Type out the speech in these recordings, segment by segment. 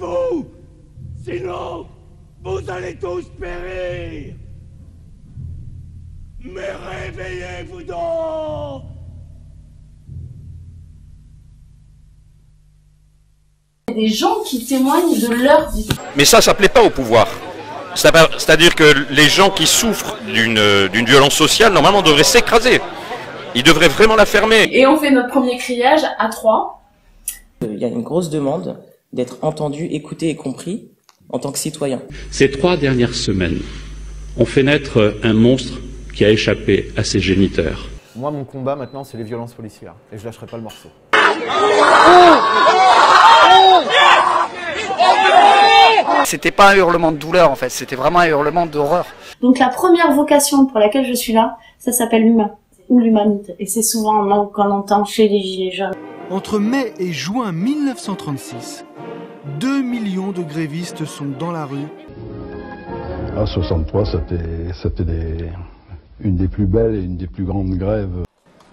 Réveillez-vous! Sinon, vous allez tous périr! Mais réveillez-vous donc! Des gens qui témoignent de leur vie. Mais ça plaît pas au pouvoir. C'est-à-dire que les gens qui souffrent d'une violence sociale, normalement, devraient s'écraser. Ils devraient vraiment la fermer. Et on fait notre premier criage à 3. Il y a une grosse demande d'être entendu, écouté et compris en tant que citoyen. Ces 3 dernières semaines ont fait naître un monstre qui a échappé à ses géniteurs. Moi, mon combat maintenant, c'est les violences policières. Et je lâcherai pas le morceau. C'était pas un hurlement de douleur en fait, c'était vraiment un hurlement d'horreur. Donc la première vocation pour laquelle je suis là, ça s'appelle l'humain ou l'humanité. Et c'est souvent un mot qu'on entend chez les Gilets jaunes. Entre mai et juin 1936, 2 millions de grévistes sont dans la rue. En 63, c'était une des plus belles et une des plus grandes grèves.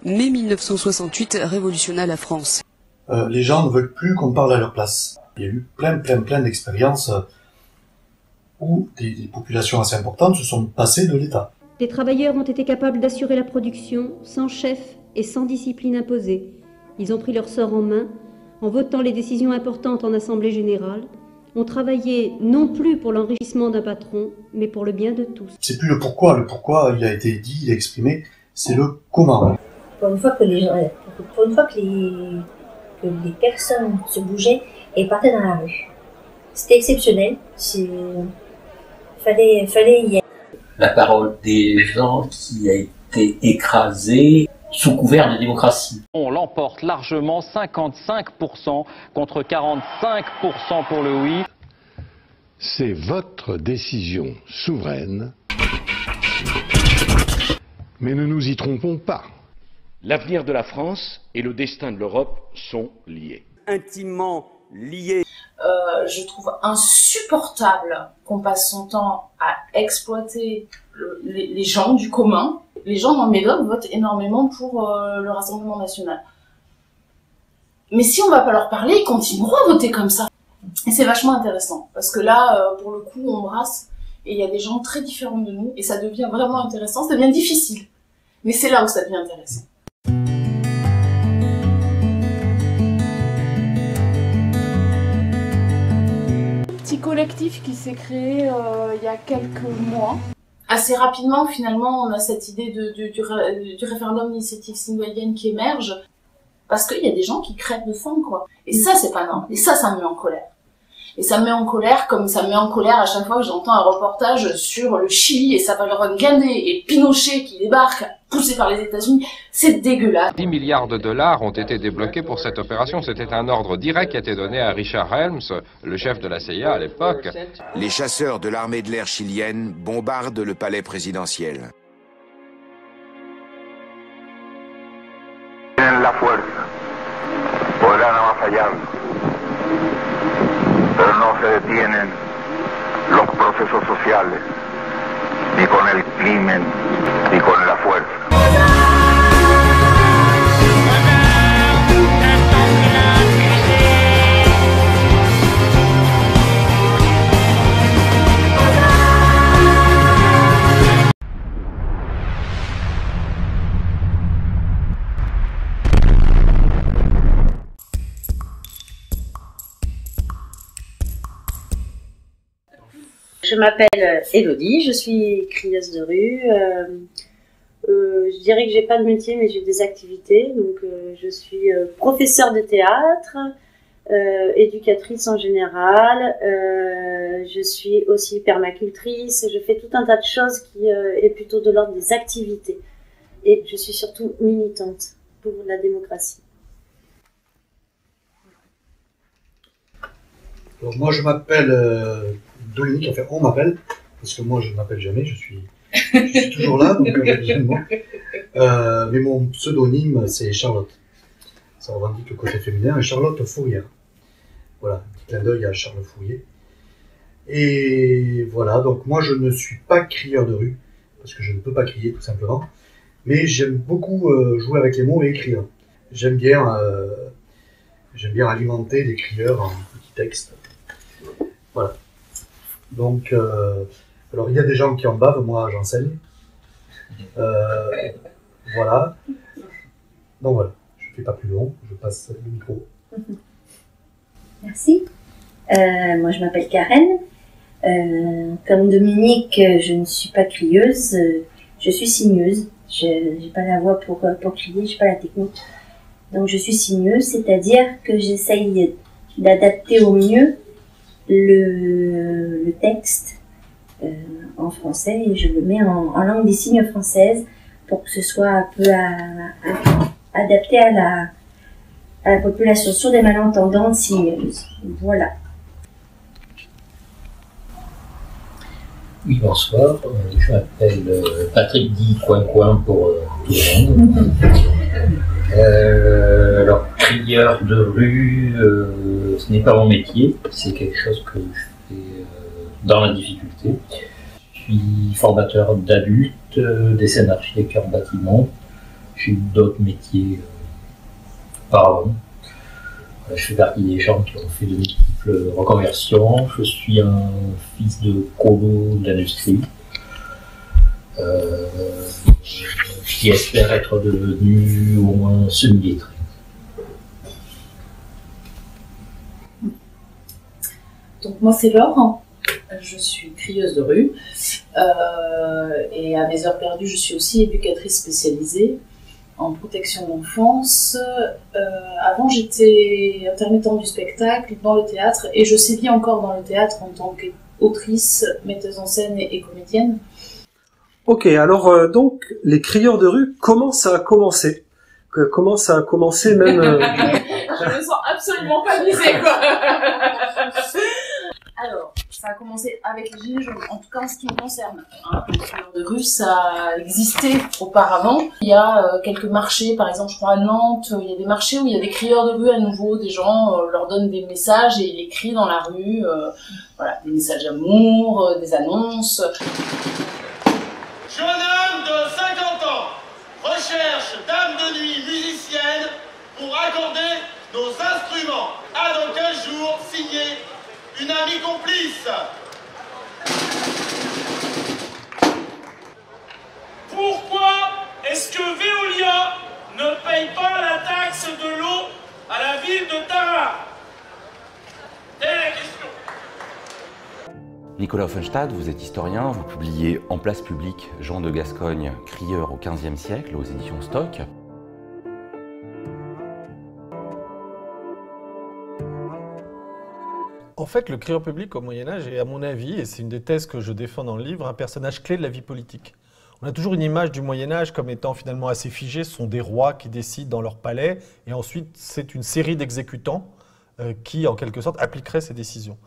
Mai 1968 révolutionna la France. Les gens ne veulent plus qu'on parle à leur place. Il y a eu plein d'expériences où des populations assez importantes se sont passées de l'État. Les travailleurs ont été capables d'assurer la production sans chef et sans discipline imposée. Ils ont pris leur sort en main en votant les décisions importantes en assemblée générale, ont travaillé non plus pour l'enrichissement d'un patron, mais pour le bien de tous. C'est plus le pourquoi il a été dit, il est exprimé, c'est le comment. Pour une fois que les personnes se bougeaient et partaient dans la rue. C'était exceptionnel, fallait y aller. La parole des gens qui a été écrasée sous couvert de démocratie. On l'emporte largement, 55% contre 45% pour le oui. C'est votre décision souveraine, mais ne nous y trompons pas. L'avenir de la France et le destin de l'Europe sont liés. Intimement liés. Je trouve insupportable qu'on passe son temps à exploiter les gens du commun. Les gens dans le Médoc votent énormément pour le Rassemblement national. Mais si on va pas leur parler, ils continueront à voter comme ça. Et c'est vachement intéressant, parce que là, pour le coup, on brasse, et il y a des gens très différents de nous, et ça devient vraiment intéressant, ça devient difficile. Mais c'est là où ça devient intéressant. Petit collectif qui s'est créé il y a quelques mois. Assez rapidement, finalement, on a cette idée du référendum d'initiative citoyenne qui émerge, parce qu'il y a des gens qui crèvent de faim, quoi. Et ça, c'est pas normal. Et ça me met en colère. Et ça me met en colère comme ça me met en colère à chaque fois que j'entends un reportage sur le Chili et Salvador Allende et Pinochet qui débarque, poussé par les États-Unis. C'est dégueulasse. 10 milliards de dollars ont été débloqués pour cette opération. C'était un ordre direct qui a été donné à Richard Helms, le chef de la CIA à l'époque. Les chasseurs de l'armée de l'air chilienne bombardent le palais présidentiel. Tienen la fuerza, podrán avasallar, pero no se detienen los procesos sociales, ni con el crimen, ni con la fuerza. Je m'appelle Élodie, je suis crieuse de rue. Je dirais que j'ai pas de métier, mais j'ai des activités. Donc, je suis professeure de théâtre, éducatrice en général. Je suis aussi permacultrice. Je fais tout un tas de choses qui est plutôt de l'ordre des activités. Et je suis surtout militante pour la démocratie. Alors moi, je m'appelle Dominique, enfin on m'appelle, parce que moi je ne m'appelle jamais, je suis toujours là, donc mais mon pseudonyme c'est Charlotte. Ça revendique le côté féminin, Charlotte Fourier. Voilà, un petit clin d'œil à Charles Fourier. Et voilà, donc moi je ne suis pas crieur de rue, parce que je ne peux pas crier tout simplement, mais j'aime beaucoup jouer avec les mots et écrire. J'aime bien alimenter les crieurs en petits textes. Voilà. Donc, alors il y a des gens qui en bavent, moi j'enseigne. Voilà. Donc voilà, je ne fais pas plus long, je passe le micro. Merci. Moi je m'appelle Karen. Comme Dominique, je ne suis pas crieuse, je suis signeuse. Je n'ai pas la voix pour crier, je n'ai pas la technique. Donc je suis signeuse, c'est-à-dire que j'essaye d'adapter au mieux le texte en français et je le mets en langue des signes française pour que ce soit un peu adapté à la population sourde et malentendante signeuse. Voilà. Oui, bonsoir. Je m'appelle Patrick Di Coin pour tout le monde. Alors, crieur de rue, ce n'est pas mon métier, c'est quelque chose que je fais dans la difficulté. Je suis formateur d'adultes, dessin architecture en bâtiment. J'ai eu d'autres métiers auparavant. Je fais partie des gens qui ont fait de multiples reconversions. Je suis un fils de colo d'industrie qui espère être devenu au moins semi-lettré. Donc moi c'est Laure, je suis crieuse de rue et à mes heures perdues je suis aussi éducatrice spécialisée en protection d'enfance. Avant j'étais intermittente du spectacle dans le théâtre et je sévis encore dans le théâtre en tant qu'autrice, metteuse en scène et comédienne. Ok, alors donc les crieurs de rue, comment ça a commencé? Comment ça a commencé même Je me sens absolument pas visée quoi. Alors, ça a commencé avec les Gilets jaunes, en tout cas en ce qui me concerne. Les crieurs de rue, ça existait auparavant. Il y a quelques marchés, par exemple, je crois à Nantes, il y a des marchés où il y a des crieurs de rue à nouveau, des gens leur donnent des messages et ils les crient dans la rue, voilà, des messages d'amour, des annonces. Jeune homme de 50 ans recherche dame de nuit musicienne pour accorder nos instruments. À dans 15 jours, signé une amie complice. Pourquoi est-ce que Veolia ne paye pas la taxe de l'eau à la ville de Tarare? Telle est la question. Nicolas Offenstadt, vous êtes historien, vous publiez En place publique, Jean de Gascogne, crieur au XVe siècle, aux éditions Stock. En fait, le crieur public au Moyen-Âge est, à mon avis, et c'est une des thèses que je défends dans le livre, un personnage clé de la vie politique. On a toujours une image du Moyen-Âge comme étant finalement assez figée. Ce sont des rois qui décident dans leur palais, et ensuite c'est une série d'exécutants qui, en quelque sorte, appliqueraient ces décisions.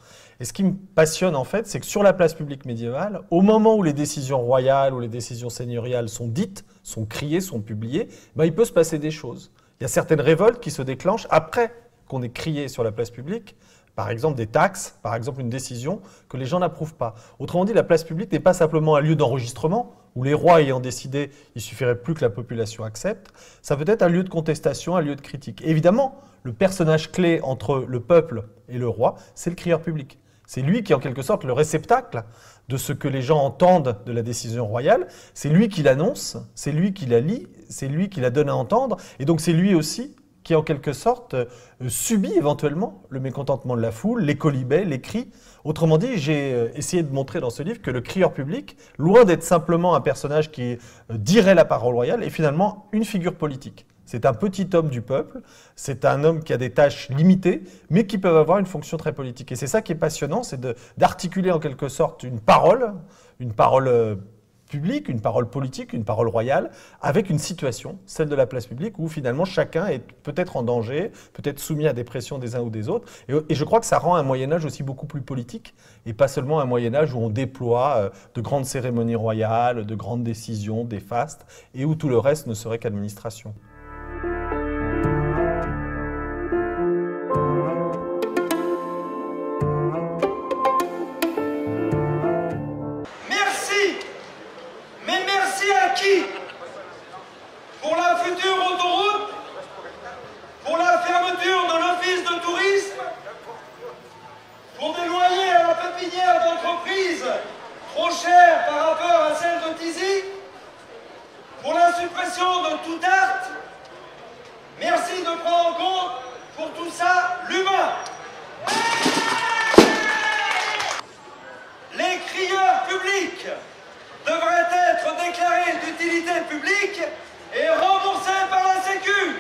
Et ce qui me passionne, en fait, c'est que sur la place publique médiévale, au moment où les décisions royales ou les décisions seigneuriales sont dites, sont criées, sont publiées, ben, il peut se passer des choses. Il y a certaines révoltes qui se déclenchent après qu'on ait crié sur la place publique, par exemple des taxes, par exemple une décision que les gens n'approuvent pas. Autrement dit, la place publique n'est pas simplement un lieu d'enregistrement, où les rois ayant décidé, il suffirait plus que la population accepte. Ça peut être un lieu de contestation, un lieu de critique. Et évidemment, le personnage clé entre le peuple et le roi, c'est le crieur public. C'est lui qui est en quelque sorte le réceptacle de ce que les gens entendent de la décision royale. C'est lui qui l'annonce, c'est lui qui la lit, c'est lui qui la donne à entendre. Et donc c'est lui aussi qui en quelque sorte subit éventuellement le mécontentement de la foule, les quolibets, les cris. Autrement dit, j'ai essayé de montrer dans ce livre que le crieur public, loin d'être simplement un personnage qui dirait la parole royale, est finalement une figure politique. C'est un petit homme du peuple, c'est un homme qui a des tâches limitées, mais qui peuvent avoir une fonction très politique. Et c'est ça qui est passionnant, c'est d'articuler en quelque sorte une parole publique, une parole politique, une parole royale, avec une situation, celle de la place publique, où finalement chacun est peut-être en danger, peut-être soumis à des pressions des uns ou des autres. Et je crois que ça rend un Moyen-Âge aussi beaucoup plus politique, et pas seulement un Moyen-Âge où on déploie de grandes cérémonies royales, de grandes décisions, des fastes, et où tout le reste ne serait qu'administration. Pour la future autoroute, pour la fermeture de l'office de tourisme, pour des loyers à la pépinière d'entreprise trop chère par rapport à celle de Tizi, pour la suppression de tout acte. Merci de prendre en compte pour tout ça l'humain. Les crieurs publics devraient être déclarés d'utilité publique et remboursés par la Sécu.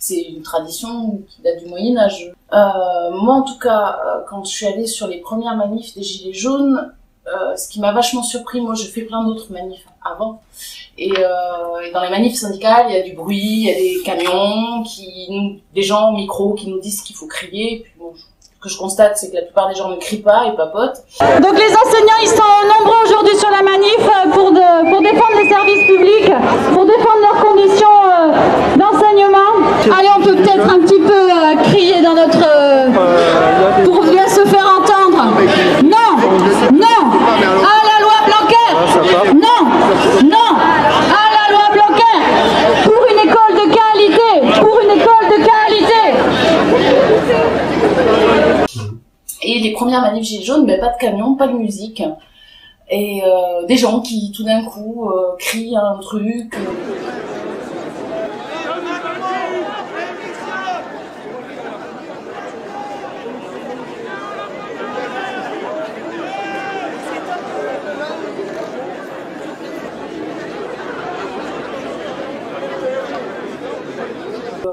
C'est une tradition qui date du Moyen-Âge. Moi, en tout cas, quand je suis allée sur les premières manifs des Gilets jaunes, ce qui m'a vachement surpris, moi, je fais plein d'autres manifs avant. Et dans les manifs syndicales, il y a du bruit, il y a des camions, des gens au micro qui nous disent qu'il faut crier. Et puis, bon, ce que je constate, c'est que la plupart des gens ne crient pas et papotent. Donc les enseignants, ils sont nombreux aujourd'hui sur la manif pour défendre les services publics, pour défendre leurs conditions d'enseignement. Allez, on peut peut-être un petit peu crier dans notre... pour bien se faire entendre. Non, non, à la loi Blanquer. Non, non, à la loi Blanquer. Pour une école de qualité, pour une école de qualité. Et les premières manifs Gilets jaunes, mais pas de camion, pas de musique. Et des gens qui, tout d'un coup, crient un truc.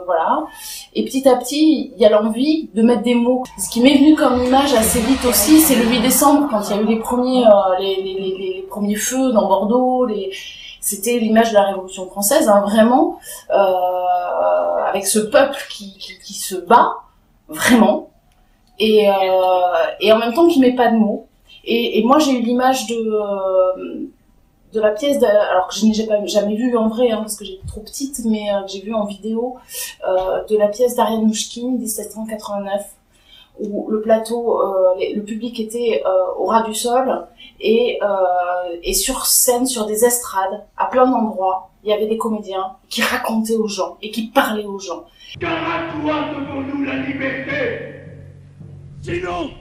Voilà. Et petit à petit, il y a l'envie de mettre des mots. Ce qui m'est venu comme image assez vite aussi, c'est le 8 décembre, quand il y a eu les premiers feux dans Bordeaux. C'était l'image de la Révolution française, hein, vraiment, avec ce peuple qui se bat, vraiment, et en même temps qui met pas de mots. Et moi, j'ai eu l'image de la pièce, alors que je n'ai jamais vue en vrai, hein, parce que j'étais trop petite, mais j'ai vu en vidéo de la pièce d'Ariane Mouchkine, 1789, où le plateau, le public était au ras du sol, et sur scène, sur des estrades, à plein d'endroits, il y avait des comédiens qui racontaient aux gens, et qui parlaient aux gens. Car à quoi devons-nous la liberté? Sinon,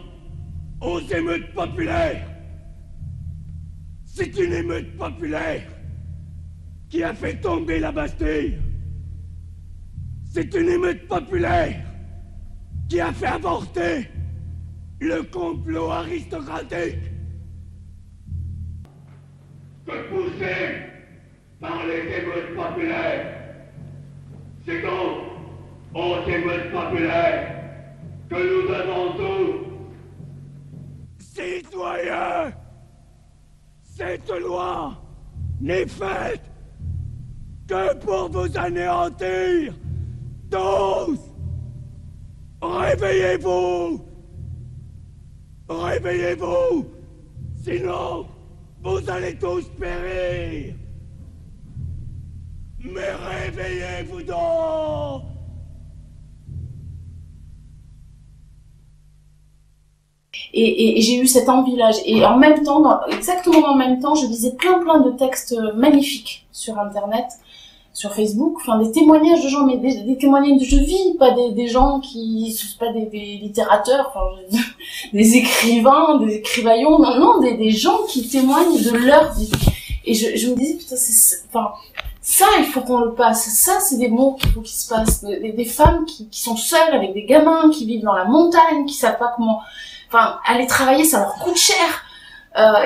aux émeutes populaires. C'est une émeute populaire qui a fait tomber la Bastille. C'est une émeute populaire qui a fait avorter le complot aristocratique. Que poussé par les émeutes populaires, c'est donc aux émeutes populaires que nous devons tout. Citoyens, cette loi n'est faite que pour vous anéantir tous. Réveillez-vous! Réveillez-vous! Sinon, vous allez tous périr! Mais réveillez-vous donc! Et j'ai eu cette envie-là. Et en même temps, exactement en même temps, je lisais plein de textes magnifiques sur Internet, sur Facebook, enfin des témoignages de gens, mais des témoignages de vie, pas des gens qui sont pas des littérateurs, enfin des écrivains, des écrivaillons, non, des gens qui témoignent de leur vie. Et je me disais, putain, enfin, ça, il faut qu'on le passe. Ça, c'est des mots qu'il faut qu'ils se passent. Des femmes qui sont seules avec des gamins, qui vivent dans la montagne, qui savent pas comment, enfin, aller travailler, ça leur coûte cher,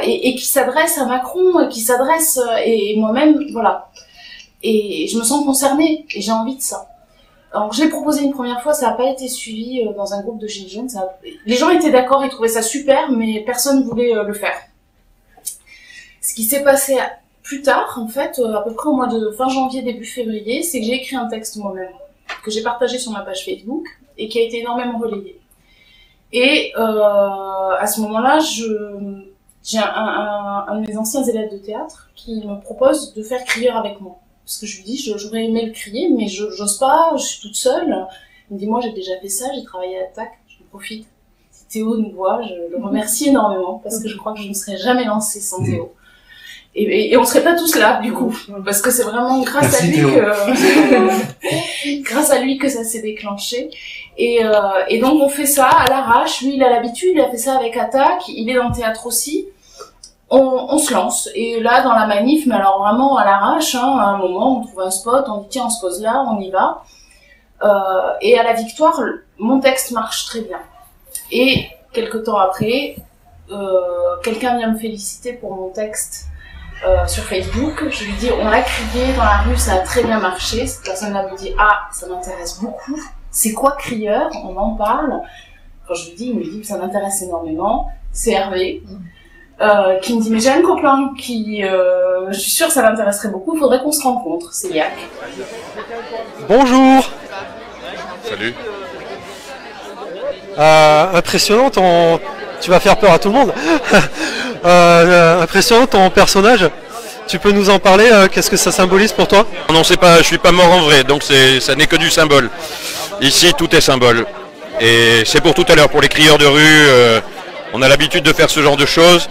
et qui s'adressent à Macron, et qui s'adressent, et moi-même, voilà. Et je me sens concernée, et j'ai envie de ça. Donc je l'ai proposé une première fois, ça n'a pas été suivi dans un groupe de Gilets jaunes. Les gens étaient d'accord, ils trouvaient ça super, mais personne ne voulait le faire. Ce qui s'est passé plus tard, en fait, à peu près au mois de fin janvier, début février, c'est que j'ai écrit un texte moi-même, que j'ai partagé sur ma page Facebook, et qui a été énormément relayé. Et à ce moment-là, j'ai un de mes anciens élèves de théâtre qui me propose de faire crieur avec moi. Parce que je lui dis, j'aurais aimé le crier, mais j'ose pas, je suis toute seule. Il me dit, moi j'ai déjà fait ça, j'ai travaillé à TAC, je profite. Si Théo nous voit, je le remercie énormément, parce que je crois que je ne serais jamais lancée sans Théo. Et on serait pas tous là, du coup, parce que c'est vraiment grâce à lui que... grâce à lui que ça s'est déclenché. Et donc on fait ça à l'arrache. Lui, il a l'habitude, il a fait ça avec Attaque, il est dans le théâtre aussi. On se lance. Et là, dans la manif, mais alors vraiment à l'arrache, hein, à un moment, on trouve un spot, on dit tiens, on se pose là, on y va. Et à la victoire, mon texte marche très bien. Et quelque temps après, quelqu'un vient me féliciter pour mon texte sur Facebook. Je lui dis, on l'a crié dans la rue, ça a très bien marché. Cette personne-là me dit, ah, ça m'intéresse beaucoup. C'est quoi crieur? On en parle. Quand je lui dis, il me dit que ça m'intéresse énormément. C'est Hervé. Qui me dit, mais j'ai un copain qui, je suis sûre que ça l'intéresserait beaucoup, il faudrait qu'on se rencontre. C'est Yac. Bonjour. Salut. Impressionnant Tu vas faire peur à tout le monde. Impressionnant ton personnage. Tu peux nous en parler? Qu'est-ce que ça symbolise pour toi? Non, c'est pas, je suis pas mort en vrai, donc ça n'est que du symbole. Ici, tout est symbole. Et c'est pour tout à l'heure, pour les crieurs de rue, on a l'habitude de faire ce genre de choses.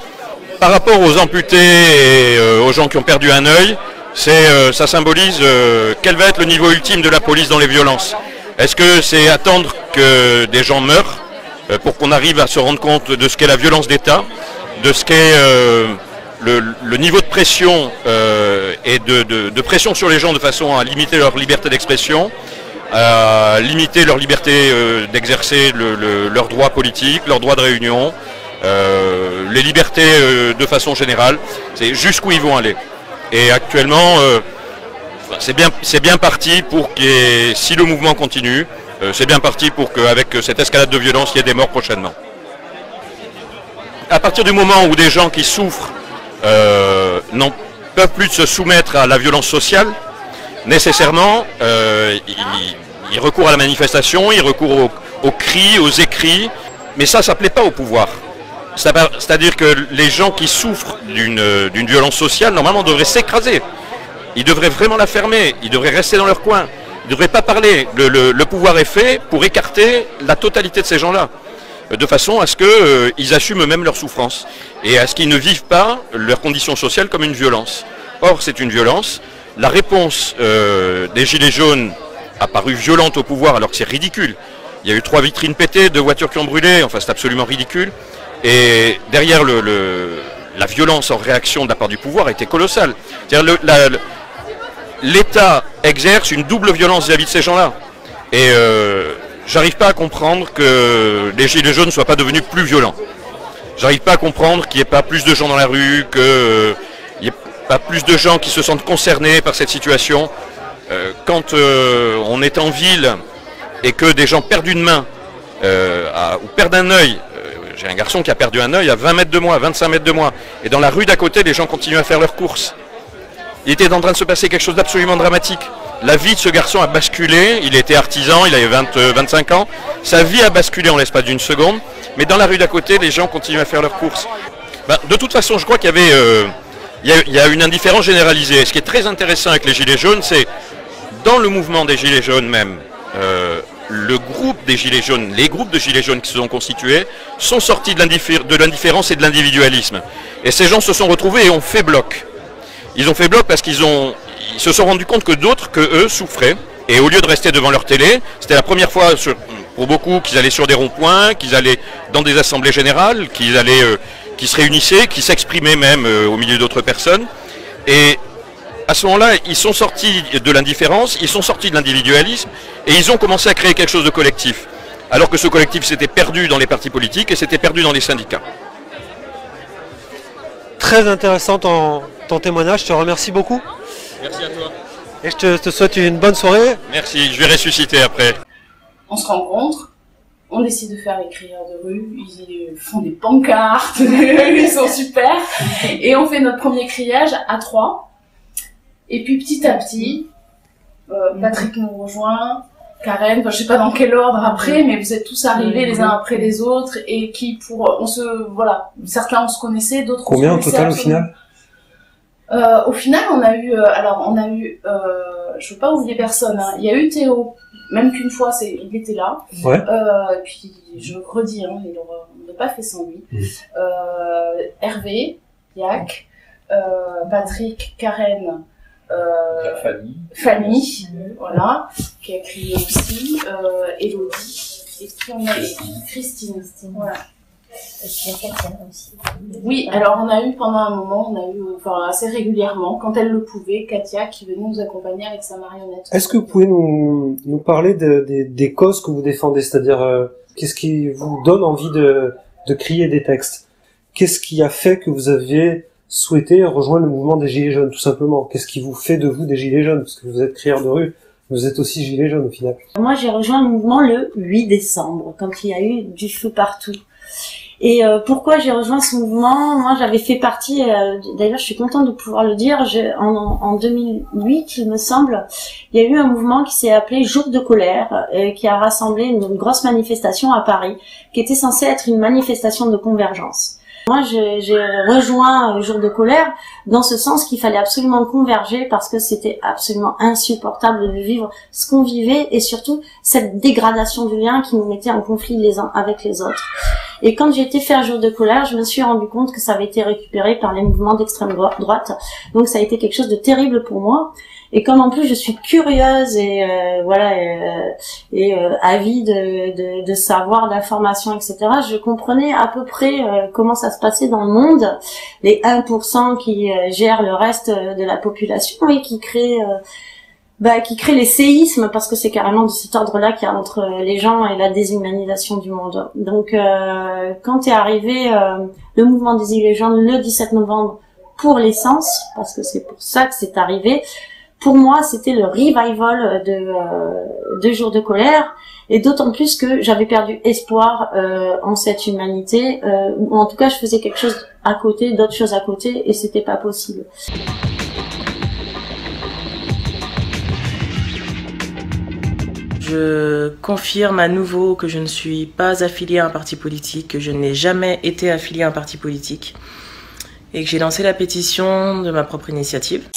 Par rapport aux amputés et aux gens qui ont perdu un œil, ça symbolise quel va être le niveau ultime de la police dans les violences. Est-ce que c'est attendre que des gens meurent pour qu'on arrive à se rendre compte de ce qu'est la violence d'État, de ce qu'est le niveau de pression et de pression sur les gens de façon à limiter leur liberté d'expression, à limiter leur liberté d'exercer leurs droits politiques, leurs droits de réunion, les libertés de façon générale, c'est jusqu'où ils vont aller. Et actuellement, c'est bien parti pour que, si le mouvement continue, c'est bien parti pour qu'avec cette escalade de violence, il y ait des morts prochainement. À partir du moment où des gens qui souffrent n'en peuvent plus se soumettre à la violence sociale, nécessairement, ils recourent à la manifestation, ils recourent aux cris, aux écrits, mais ça ne plaît pas au pouvoir. C'est-à-dire que les gens qui souffrent d'une violence sociale, normalement, devraient s'écraser. Ils devraient vraiment la fermer, ils devraient rester dans leur coin, ils ne devraient pas parler. Le pouvoir est fait pour écarter la totalité de ces gens-là, de façon à ce qu'ils assument eux-mêmes leur souffrance et à ce qu'ils ne vivent pas leurs conditions sociales comme une violence. Or, c'est une violence. La réponse des Gilets jaunes a paru violente au pouvoir alors que c'est ridicule. Il y a eu 3 vitrines pétées, 2 voitures qui ont brûlé, enfin c'est absolument ridicule. Et derrière la violence en réaction de la part du pouvoir était colossale. L'État exerce une double violence vis-à-vis de ces gens-là. Et j'arrive pas à comprendre que les Gilets jaunes ne soient pas devenus plus violents. J'arrive pas à comprendre qu'il n'y ait pas plus de gens dans la rue, qu'il n'y ait pas plus de gens qui se sentent concernés par cette situation. Quand on est en ville et que des gens perdent une main ou perdent un œil, j'ai un garçon qui a perdu un œil à 20 mètres de moi, 25 mètres de moi, et dans la rue d'à côté, les gens continuent à faire leurs courses. Il était en train de se passer quelque chose d'absolument dramatique. La vie de ce garçon a basculé, il était artisan, il avait 25 ans, sa vie a basculé en l'espace d'une seconde, mais dans la rue d'à côté, les gens continuent à faire leurs courses. De toute façon, je crois qu'il y a une indifférence généralisée. Ce qui est très intéressant avec les Gilets jaunes, c'est dans le mouvement des Gilets jaunes même, le groupe des Gilets jaunes, les groupes de Gilets jaunes qui se sont constitués, sont sortis de l'indifférence et de l'individualisme. Et ces gens se sont retrouvés et ont fait bloc. Ils ont fait bloc parce qu'ils se sont rendus compte que d'autres, que eux, souffraient. Et au lieu de rester devant leur télé, c'était la première fois pour beaucoup qu'ils allaient sur des ronds-points, qu'ils allaient dans des assemblées générales, qu'ils se réunissaient, qu'ils s'exprimaient même au milieu d'autres personnes. Et à ce moment-là, ils sont sortis de l'indifférence, ils sont sortis de l'individualisme et ils ont commencé à créer quelque chose de collectif. Alors que ce collectif s'était perdu dans les partis politiques et s'était perdu dans les syndicats. Très intéressant ton témoignage, je te remercie beaucoup. Merci à toi. Et je te souhaite une bonne soirée. Merci, je vais ressusciter après. On se rencontre, on décide de faire les crieurs de rue, ils font des pancartes, ils sont super. Et on fait notre premier criage à 3. Et puis petit à petit, Patrick nous rejoint, Karen, je sais pas dans quel ordre après, mais vous êtes tous arrivés les uns après les autres et qui certains on se connaissait, d'autres on se connaissait. Combien au total absolument. Au final, on a eu, je veux pas oublier personne, hein. Il y a eu Théo, même qu'une fois, il était là. Ouais. Puis je redis, hein, on n'a pas fait sans lui. Hervé, Yac, Patrick, Karen, Fanny, voilà, qui a crié aussi, Elodie, et puis on a Christine. Voilà. Et puis il y a Katia aussi. Oui, alors on a eu pendant un moment, assez régulièrement, quand elle le pouvait, Katia qui venait nous accompagner avec sa marionnette. Est-ce que vous pouvez nous parler des causes que vous défendez, c'est-à-dire qu'est-ce qui vous donne envie de crier des textes? Qu'est-ce qui a fait que vous aviez souhaité rejoindre le mouvement des Gilets jaunes, tout simplement? Qu'est-ce qui vous fait de vous des Gilets jaunes? Parce que vous êtes crieur de rue, vous êtes aussi Gilets jaunes au final. Moi j'ai rejoint le mouvement le 8 décembre, quand il y a eu du feu partout. Et pourquoi j'ai rejoint ce mouvement? Moi, j'avais fait partie, d'ailleurs je suis contente de pouvoir le dire, en 2008, il me semble, il y a eu un mouvement qui s'est appelé Jour de colère, qui a rassemblé une grosse manifestation à Paris, qui était censée être une manifestation de convergence. Moi, j'ai rejoint Jour de colère dans ce sens qu'il fallait absolument converger parce que c'était absolument insupportable de vivre ce qu'on vivait et surtout cette dégradation du lien qui nous mettait en conflit les uns avec les autres. Et quand j'ai été faire Jour de colère, je me suis rendu compte que ça avait été récupéré par les mouvements d'extrême droite. Donc ça a été quelque chose de terrible pour moi. Et comme en plus je suis curieuse et avide de savoir, d'informations, etc., je comprenais à peu près comment ça se passait dans le monde, les 1% qui gèrent le reste de la population et qui créent les séismes, parce que c'est carrément de cet ordre-là qu'il y a entre les gens et la déshumanisation du monde. Donc quand est arrivé le mouvement des Gilets jaunes le 17 novembre pour l'essence, parce que c'est pour ça que c'est arrivé, pour moi, c'était le revival de Jour de colère, et d'autant plus que j'avais perdu espoir en cette humanité, ou en tout cas, je faisais quelque chose à côté, d'autres choses à côté, et c'était pas possible. Je confirme à nouveau que je ne suis pas affiliée à un parti politique, que je n'ai jamais été affiliée à un parti politique, et que j'ai lancé la pétition de ma propre initiative.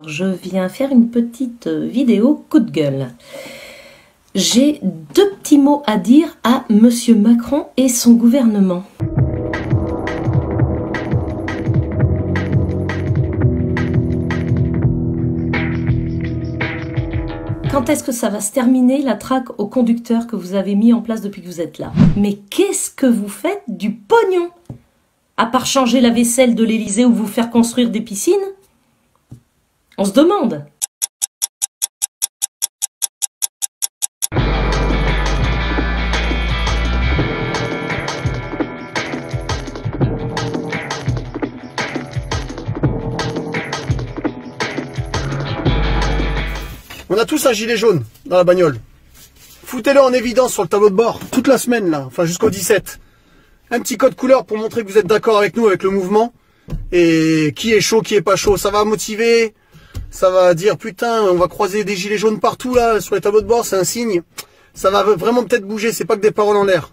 Je viens faire une petite vidéo coup de gueule. J'ai deux petits mots à dire à Monsieur Macron et son gouvernement. Quand est-ce que ça va se terminer, la traque aux conducteurs que vous avez mis en place depuis que vous êtes là? Mais qu'est-ce que vous faites du pognon? À part changer la vaisselle de l'Élysée ou vous faire construire des piscines? On se demande. On a tous un gilet jaune dans la bagnole. Foutez-le en évidence sur le tableau de bord, toute la semaine là, enfin jusqu'au 17. Un petit code couleur pour montrer que vous êtes d'accord avec nous, avec le mouvement. Et qui est chaud, qui est pas chaud, ça va motiver. Ça va dire putain, on va croiser des gilets jaunes partout là, sur les tableaux de bord, c'est un signe. Ça va vraiment peut-être bouger, c'est pas que des paroles en l'air.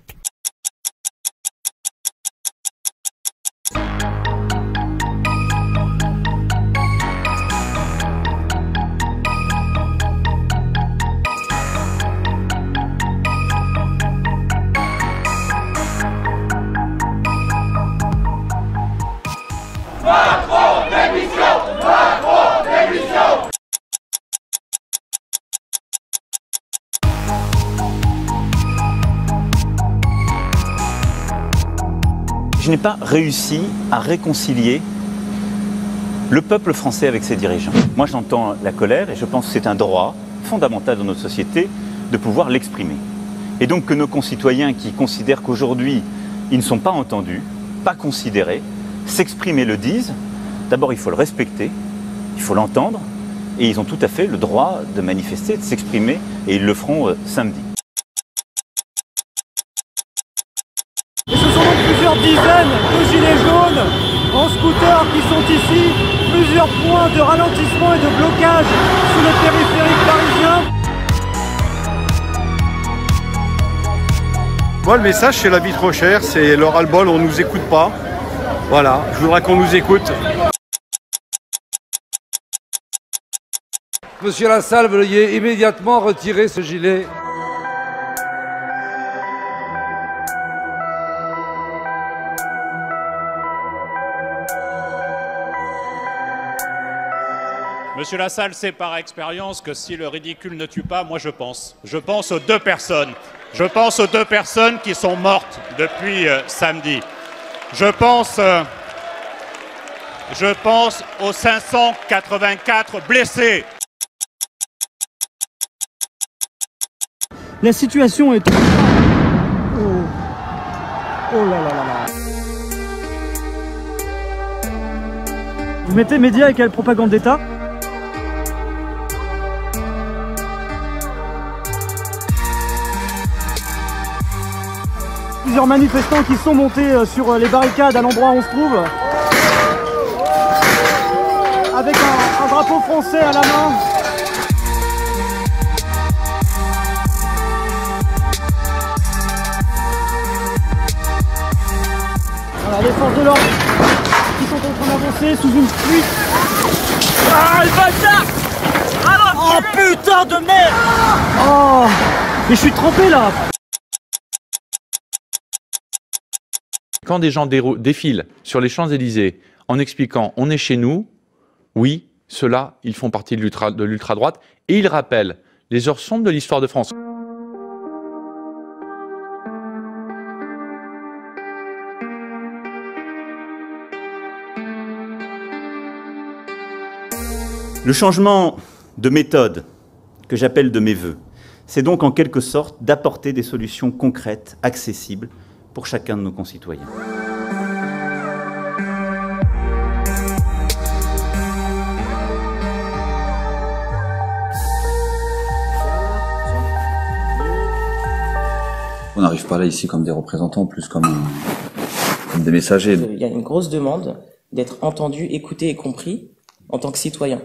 Macron, démission! Macron, démission! Je n'ai pas réussi à réconcilier le peuple français avec ses dirigeants. Moi, j'entends la colère et je pense que c'est un droit fondamental dans notre société de pouvoir l'exprimer. Et donc que nos concitoyens qui considèrent qu'aujourd'hui, ils ne sont pas entendus, pas considérés, s'expriment et le disent, d'abord il faut le respecter, il faut l'entendre, et ils ont tout à fait le droit de manifester, de s'exprimer, et ils le feront samedi. Et ce sont donc plusieurs dizaines de gilets jaunes en scooter qui sont ici, plusieurs points de ralentissement et de blocage sous le périphérique parisien. Moi, le message, c'est la vie trop chère, c'est le ras-le-bol, on ne nous écoute pas. Voilà, je voudrais qu'on nous écoute. Monsieur Lassalle, veuillez immédiatement retirer ce gilet. Monsieur Lassalle sait par expérience que si le ridicule ne tue pas, moi je pense. Je pense aux deux personnes. Je pense aux deux personnes qui sont mortes depuis samedi. Je pense aux 584 blessés. La situation est... Oh là là là là. Vous mettez médias et quelle propagande d'État? Plusieurs manifestants qui sont montés sur les barricades à l'endroit où on se trouve, avec un drapeau français à la main. Voilà, les forces de l'ordre qui sont en train d'avancer sous une pluie. Ah, le bâtard! Oh putain de merde! Oh, mais je suis trempé là! Quand des gens défilent sur les Champs-Élysées en expliquant « on est chez nous », oui, ceux-là, ils font partie de l'ultra-droite et ils rappellent les heures sombres de l'histoire de France. Le changement de méthode que j'appelle de mes vœux, c'est donc en quelque sorte d'apporter des solutions concrètes, accessibles, pour chacun de nos concitoyens. On n'arrive pas là ici comme des représentants, plus comme des messagers. Il y a une grosse demande d'être entendu, écouté et compris en tant que citoyen.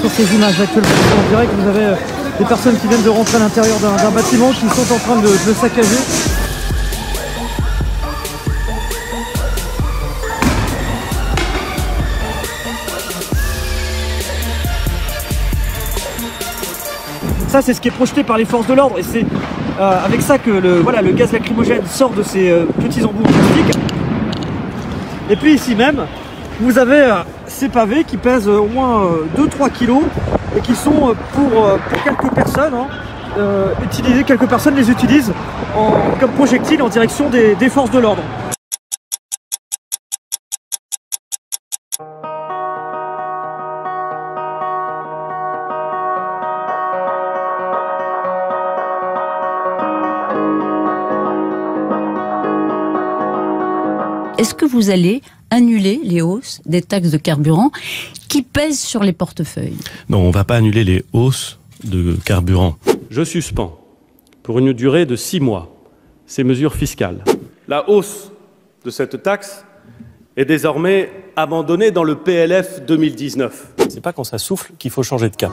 Sur ces images actuellement en direct, vous avez des personnes qui viennent de rentrer à l'intérieur d'un bâtiment qui sont en train de le saccager. Ça, c'est ce qui est projeté par les forces de l'ordre et c'est avec ça que le gaz lacrymogène sort de ces petits embouts en plastique. Et puis ici même, vous avez ces pavés qui pèsent au moins 2-3 kilos et qui sont pour quelques personnes utilisés. Quelques personnes les utilisent comme projectiles en direction des forces de l'ordre. Est-ce que vous allez annuler les hausses des taxes de carburant qui pèsent sur les portefeuilles? Non, on ne va pas annuler les hausses de carburant. Je suspends, pour une durée de 6 mois, ces mesures fiscales. La hausse de cette taxe est désormais abandonnée dans le PLF 2019. C'est pas quand ça souffle qu'il faut changer de cap.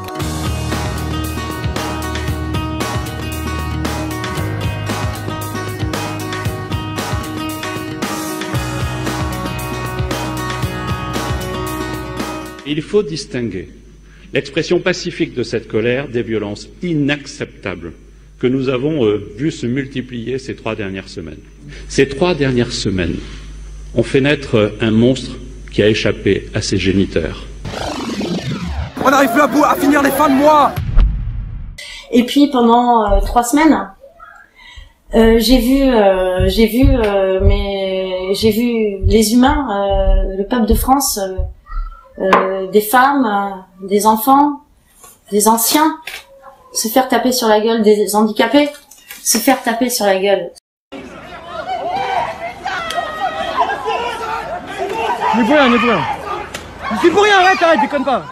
Il faut distinguer l'expression pacifique de cette colère des violences inacceptables que nous avons vu se multiplier ces 3 dernières semaines. Ces 3 dernières semaines ont fait naître un monstre qui a échappé à ses géniteurs. On n'arrive plus à finir les fins de mois. Et puis pendant 3 semaines, j'ai vu les humains, le peuple de France, des femmes, des enfants, des anciens, se faire taper sur la gueule, des handicapés, se faire taper sur la gueule. N'est pour rien, n'est pour rien. Je suis pour rien, arrête, déconne pas.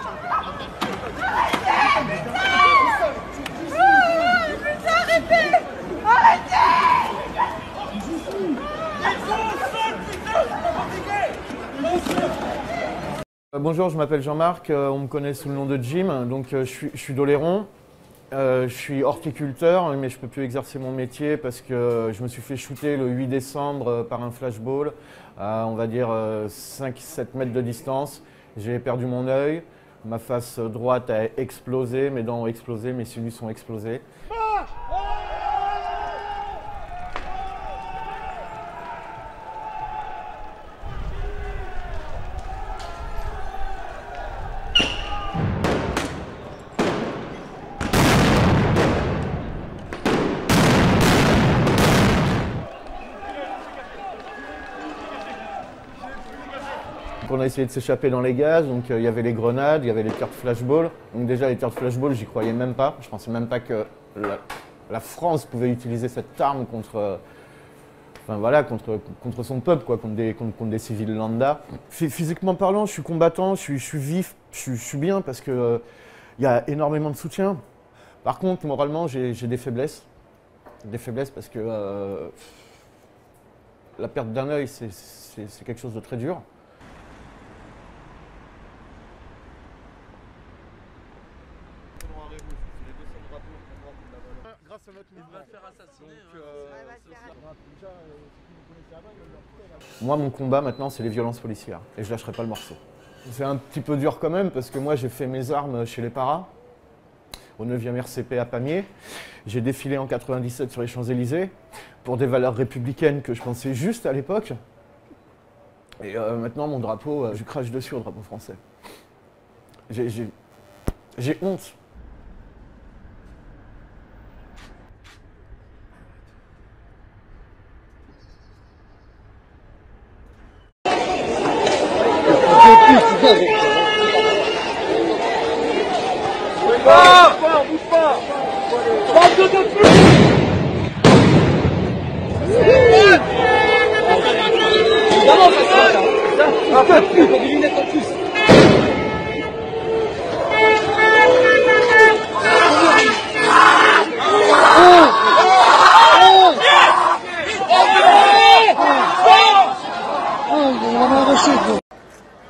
Arrêtez! Bonjour, je m'appelle Jean-Marc, on me connaît sous le nom de Jim, donc je suis d'Oléron. Je suis horticulteur, mais je ne peux plus exercer mon métier parce que je me suis fait shooter le 8 décembre par un flashball à, on va dire, 5-7 mètres de distance. J'ai perdu mon œil, ma face droite a explosé, mes dents ont explosé, mes sinus ont explosé. On a essayé de s'échapper dans les gaz, donc il y avait les grenades, il y avait les tirs de flashball. Donc déjà les tirs de flashball, j'y croyais même pas. Je pensais même pas que la France pouvait utiliser cette arme contre, enfin, voilà, contre son peuple, quoi, contre des civils lambda. Physiquement parlant, je suis combattant, je suis vif, je suis bien parce que y a énormément de soutien. Par contre, moralement, j'ai des faiblesses. Des faiblesses parce que la perte d'un œil, c'est quelque chose de très dur. Moi, mon combat maintenant, c'est les violences policières et je lâcherai pas le morceau. C'est un petit peu dur quand même parce que moi, j'ai fait mes armes chez les paras, au 9e RCP à Pamiers. J'ai défilé en 97 sur les Champs-Élysées pour des valeurs républicaines que je pensais justes à l'époque. Et maintenant, mon drapeau, je crache dessus au drapeau français. J'ai honte.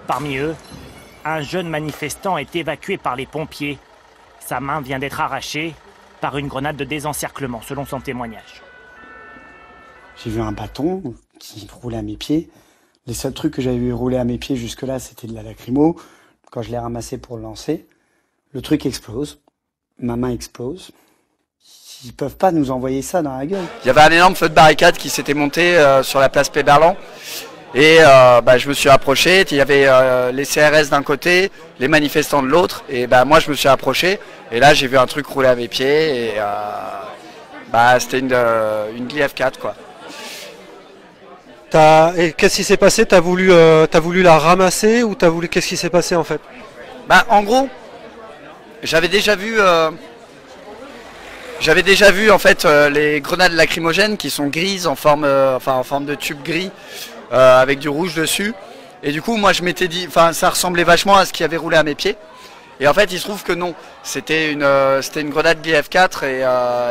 Parmi eux, un jeune manifestant est évacué par les pompiers. Sa main vient d'être arrachée par une grenade de désencerclement, selon son témoignage. J'ai vu un bâton qui roulait à mes pieds. Les seuls trucs que j'avais vu rouler à mes pieds jusque-là, c'était de la lacrymo. Quand je l'ai ramassé pour le lancer, le truc explose. Ma main explose. Ils peuvent pas nous envoyer ça dans la gueule. Il y avait un énorme feu de barricade qui s'était monté sur la place Péberlan. Et je me suis approché, il y avait les CRS d'un côté, les manifestants de l'autre, et moi je me suis approché, et là j'ai vu un truc rouler à mes pieds, et c'était une Gli F4 quoi. Et qu'est-ce qui s'est passé? T'as voulu la ramasser ou qu'est-ce qui s'est passé en fait? En gros, j'avais déjà vu en fait les grenades lacrymogènes qui sont grises en forme de tube gris. Avec du rouge dessus, et du coup moi je m'étais dit, ça ressemblait vachement à ce qui avait roulé à mes pieds, et en fait il se trouve que non, c'était une grenade GF4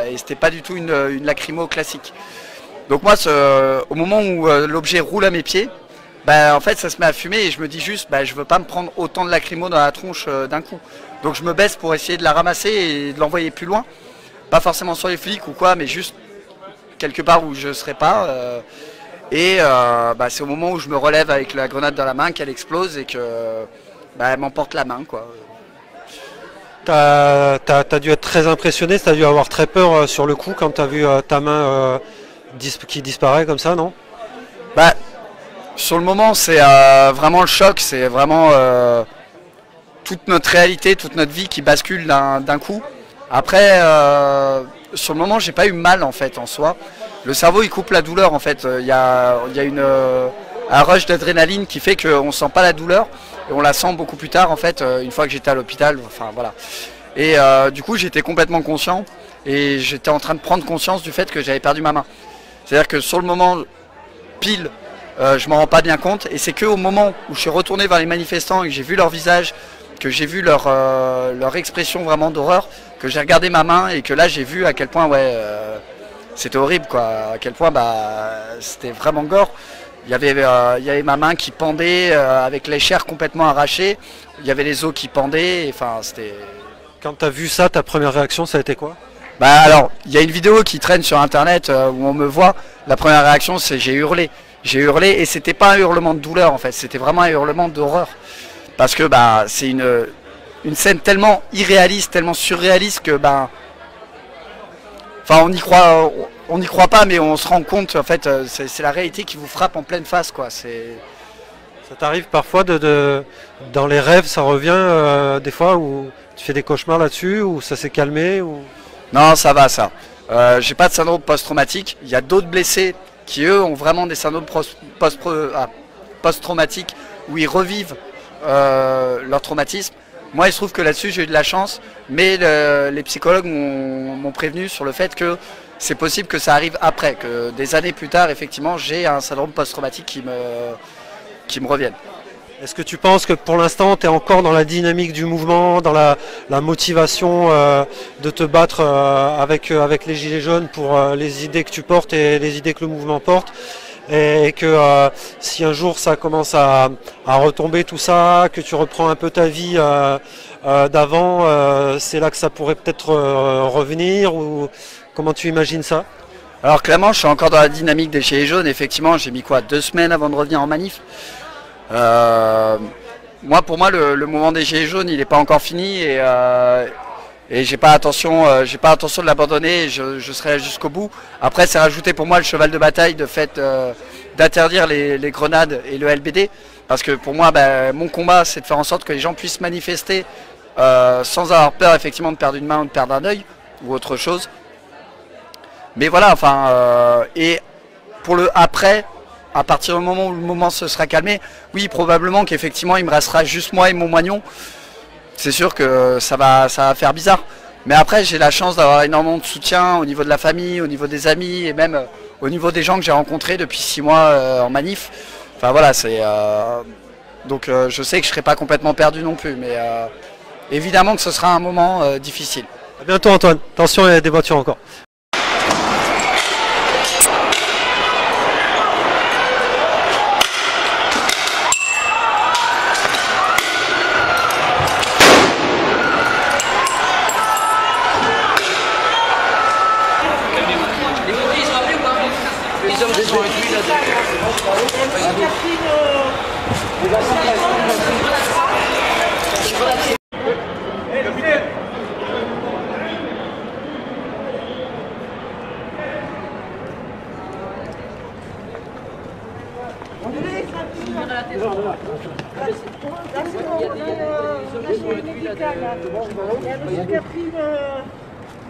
et c'était pas du tout une lacrymo classique. Donc moi au moment où l'objet roule à mes pieds, en fait ça se met à fumer et je me dis juste je veux pas me prendre autant de lacrymo dans la tronche d'un coup, donc je me baisse pour essayer de la ramasser et de l'envoyer plus loin, pas forcément sur les flics ou quoi, mais juste quelque part où je serais pas. Et c'est au moment où je me relève avec la grenade dans la main qu'elle explose et que elle m'emporte la main quoi. T'as dû être très impressionné, t'as dû avoir très peur sur le coup quand t'as vu ta main qui disparaît comme ça, non? Sur le moment c'est vraiment le choc, c'est vraiment toute notre réalité, toute notre vie qui bascule d'un coup. Après sur le moment j'ai pas eu mal en fait en soi. Le cerveau il coupe la douleur en fait, il y a un rush d'adrénaline qui fait qu'on sent pas la douleur et on la sent beaucoup plus tard en fait, une fois que j'étais à l'hôpital, voilà. Et du coup j'étais complètement conscient et j'étais en train de prendre conscience du fait que j'avais perdu ma main. C'est-à-dire que sur le moment pile, je m'en rends pas bien compte et c'est qu'au moment où je suis retourné vers les manifestants et que j'ai vu leur visage, que j'ai vu leur expression vraiment d'horreur, que j'ai regardé ma main et que là j'ai vu à quel point c'était horrible quoi, à quel point c'était vraiment gore Il y avait ma main qui pendait avec les chairs complètement arrachées. Il y avait les os qui pendaient. Enfin, c'était... Quand tu as vu ça, ta première réaction, ça a été quoi? Bah alors, il y a une vidéo qui traîne sur internet où on me voit. La première réaction, c'est j'ai hurlé. J'ai hurlé et c'était pas un hurlement de douleur en fait, c'était vraiment un hurlement d'horreur. Parce que bah, c'est une scène tellement irréaliste, tellement surréaliste que bah, enfin on n'y croit pas, mais on se rend compte en fait, c'est la réalité qui vous frappe en pleine face quoi. Ça t'arrive parfois dans les rêves, ça revient des fois où tu fais des cauchemars là-dessus, ou ça s'est calmé ou... Non, ça va ça. J'ai pas de syndrome post-traumatique. Il y a d'autres blessés qui eux ont vraiment des syndromes post-traumatiques où ils revivent leur traumatisme. Moi il se trouve que là-dessus j'ai eu de la chance, mais les psychologues m'ont prévenu sur le fait que c'est possible que ça arrive après, que des années plus tard effectivement j'ai un syndrome post-traumatique qui me revienne. Est-ce que tu penses que pour l'instant tu es encore dans la dynamique du mouvement, dans la motivation de te battre avec les Gilets jaunes pour les idées que tu portes et les idées que le mouvement porte, et que si un jour ça commence à retomber tout ça, que tu reprends un peu ta vie d'avant, c'est là que ça pourrait peut-être revenir, ou comment tu imagines ça? Alors clairement je suis encore dans la dynamique des Gilets jaunes, effectivement j'ai mis quoi, 2 semaines avant de revenir en manif. Pour moi le mouvement des Gilets jaunes il n'est pas encore fini et j'ai pas intention de l'abandonner, je serai là jusqu'au bout. Après c'est rajouter pour moi le cheval de bataille de fait d'interdire les grenades et le LBD, parce que pour moi mon combat c'est de faire en sorte que les gens puissent manifester sans avoir peur effectivement de perdre une main ou de perdre un œil ou autre chose. Mais voilà, enfin et pour le après, à partir du moment où le moment se sera calmé, oui probablement qu'effectivement il me restera juste moi et mon moignon. C'est sûr que ça va faire bizarre. Mais après j'ai la chance d'avoir énormément de soutien au niveau de la famille, au niveau des amis et même au niveau des gens que j'ai rencontrés depuis 6 mois en manif. Enfin voilà, donc je sais que je ne serai pas complètement perdu non plus, mais évidemment que ce sera un moment difficile. À bientôt Antoine, attention il y a des voitures encore.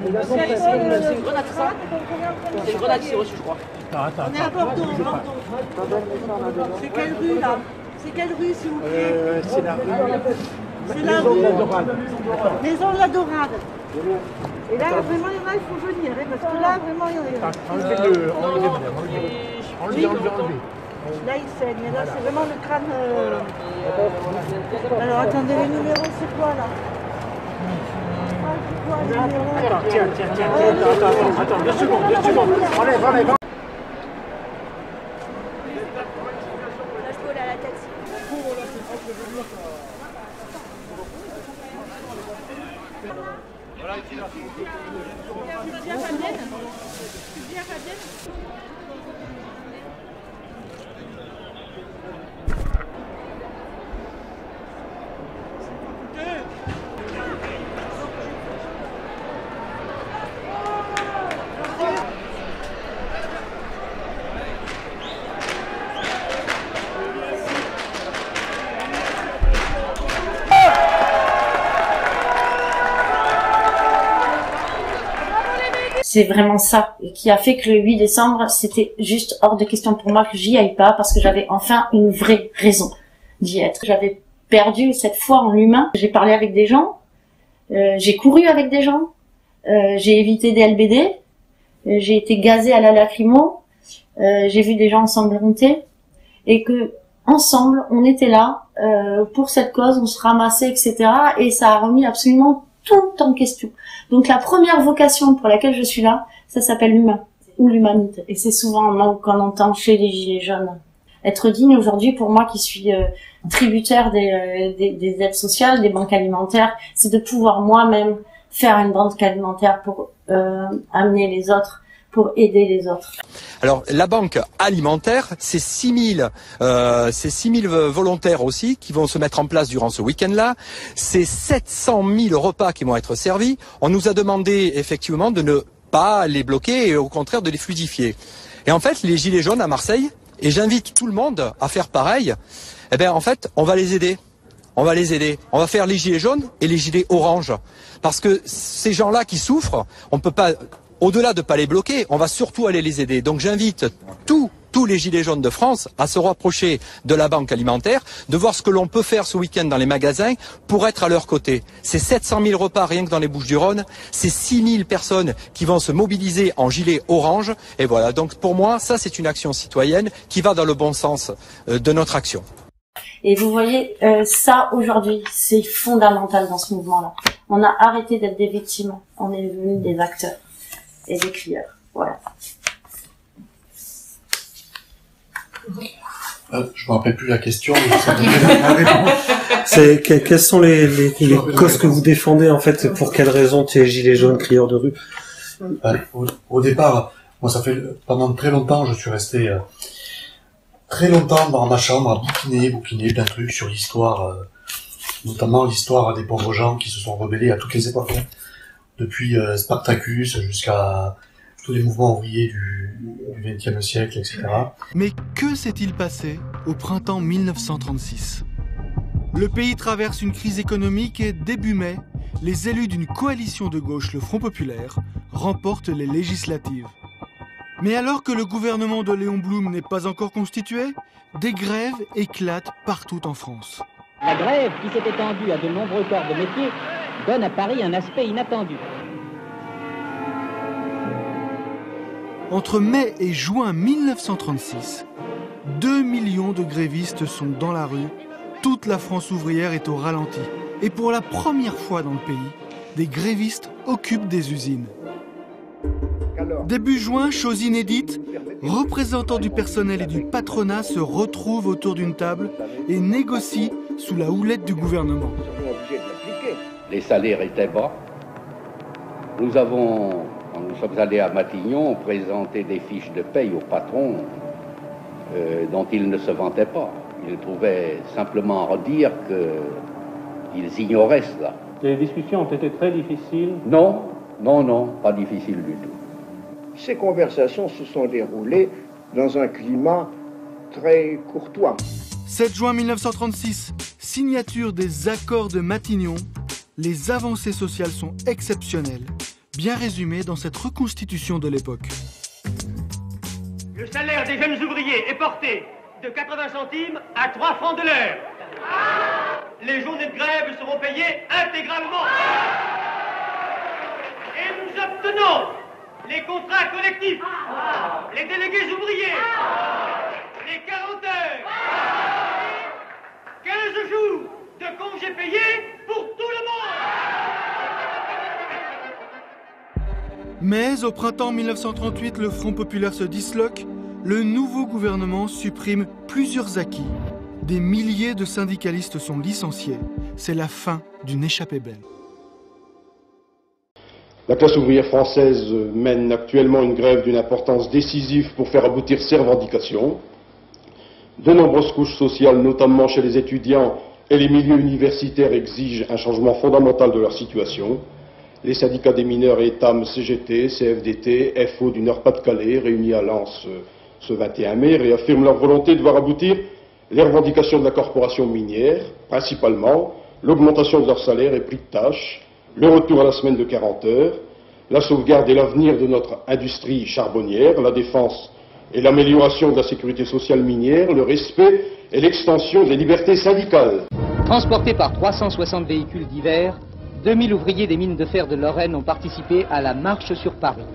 C'est une grenade, ça? C'est une grenade qui s'est reçue, je crois. On est à Bordeaux, C'est quelle rue, là? C'est quelle rue, s'il vous plaît? C'est la rue. C'est la rue. Maison de la Dorade. Et là, vraiment, il y en a, il faut venir, parce que là, vraiment, il y en a. Enlevez-le, enlevez. Là, il saigne, et là, c'est vraiment le crâne. Alors, attendez, les numéros, c'est quoi, là? Alors, tiens, attends, 2 secondes. Enlève. C'est vraiment ça qui a fait que le 8 décembre, c'était juste hors de question pour moi que j'y aille pas, parce que j'avais enfin une vraie raison d'y être. J'avais perdu cette foi en l'humain. J'ai parlé avec des gens, j'ai couru avec des gens, j'ai évité des LBD, j'ai été gazée à la lacrymo, j'ai vu des gens ensanglantés, et que ensemble, on était là pour cette cause, on se ramassait, etc. Et ça a remis absolument tout en question. Donc la première vocation pour laquelle je suis là, ça s'appelle l'humain ou l'humanité. Et c'est souvent un mot qu'on entend chez les Gilets jaunes. Être digne aujourd'hui, pour moi qui suis tributaire des aides sociales, des banques alimentaires, c'est de pouvoir moi-même faire une banque alimentaire pour amener les autres, pour aider les autres. Alors la banque alimentaire, c'est 6000 volontaires aussi qui vont se mettre en place durant ce week-end-là. C'est 700 000 repas qui vont être servis. On nous a demandé effectivement de ne pas les bloquer et au contraire de les fluidifier. Et en fait, les gilets jaunes à Marseille, et j'invite tout le monde à faire pareil, eh bien en fait, on va les aider. On va les aider. On va faire les gilets jaunes et les gilets oranges. Parce que ces gens-là qui souffrent, on ne peut pas, au-delà de ne pas les bloquer, on va surtout aller les aider. Donc j'invite tous les gilets jaunes de France à se rapprocher de la banque alimentaire, de voir ce que l'on peut faire ce week-end dans les magasins pour être à leur côté. C'est 700 000 repas rien que dans les Bouches-du-Rhône, c'est 6 000 personnes qui vont se mobiliser en gilet orange. Et voilà, donc pour moi, ça c'est une action citoyenne qui va dans le bon sens de notre action. Et vous voyez, ça aujourd'hui, c'est fondamental dans ce mouvement-là. On a arrêté d'être des victimes, on est devenus des acteurs et des crieurs. Voilà. Je me rappelle plus la question. C'est quelles sont les causes que vous défendez en fait? Pour quelles raisons tu es gilet jaune, crieur de rue? Au départ, moi ça fait pendant très longtemps, je suis resté très longtemps dans ma chambre à bouquiner plein de trucs sur l'histoire, notamment l'histoire des pauvres gens qui se sont rebellés à toutes les époques, hein. Depuis Spartacus jusqu'à tous les mouvements ouvriers du XXe siècle, etc. Mais que s'est-il passé au printemps 1936? Le pays traverse une crise économique et début mai, les élus d'une coalition de gauche, le Front Populaire, remportent les législatives. Mais alors que le gouvernement de Léon Blum n'est pas encore constitué, des grèves éclatent partout en France. La grève, qui s'est étendue à de nombreux corps de métier, donne à Paris un aspect inattendu. Entre mai et juin 1936, 2 millions de grévistes sont dans la rue, toute la France ouvrière est au ralenti. Et pour la première fois dans le pays, des grévistes occupent des usines. Début juin, chose inédite, représentants du personnel et du patronat se retrouvent autour d'une table et négocient sous la houlette du gouvernement. Les salaires étaient bas. Quand nous sommes allés à Matignon, présenter des fiches de paye au patron dont ils ne se vantaient pas. Ils trouvaient simplement à redire qu'ils ignoraient cela. Les discussions ont été très difficiles? Non, pas difficiles du tout. Ces conversations se sont déroulées dans un climat très courtois. 7 juin 1936, signature des accords de Matignon. Les avancées sociales sont exceptionnelles, bien résumées dans cette reconstitution de l'époque. Le salaire des jeunes ouvriers est porté de 80 centimes à 3 francs de l'heure. Les journées de grève seront payées intégralement. Et nous obtenons les contrats collectifs, les délégués ouvriers, les 40 heures, 15 jours de congés payés pour tout le monde. Mais au printemps 1938, le Front Populaire se disloque. Le nouveau gouvernement supprime plusieurs acquis. Des milliers de syndicalistes sont licenciés. C'est la fin d'une échappée belle. La classe ouvrière française mène actuellement une grève d'une importance décisive pour faire aboutir ses revendications. De nombreuses couches sociales, notamment chez les étudiants et les milieux universitaires, exigent un changement fondamental de leur situation. Les syndicats des mineurs et ETAM, CGT, CFDT, FO du Nord-Pas-de-Calais, réunis à Lens ce 21 mai, réaffirment leur volonté de voir aboutir les revendications de la corporation minière, principalement l'augmentation de leur salaire et prix de tâche, le retour à la semaine de 40 heures, la sauvegarde et l'avenir de notre industrie charbonnière, la défense et l'amélioration de la sécurité sociale minière, le respect et l'extension des libertés syndicales. Transportés par 360 véhicules divers, 2000 ouvriers des mines de fer de Lorraine ont participé à la marche sur Paris.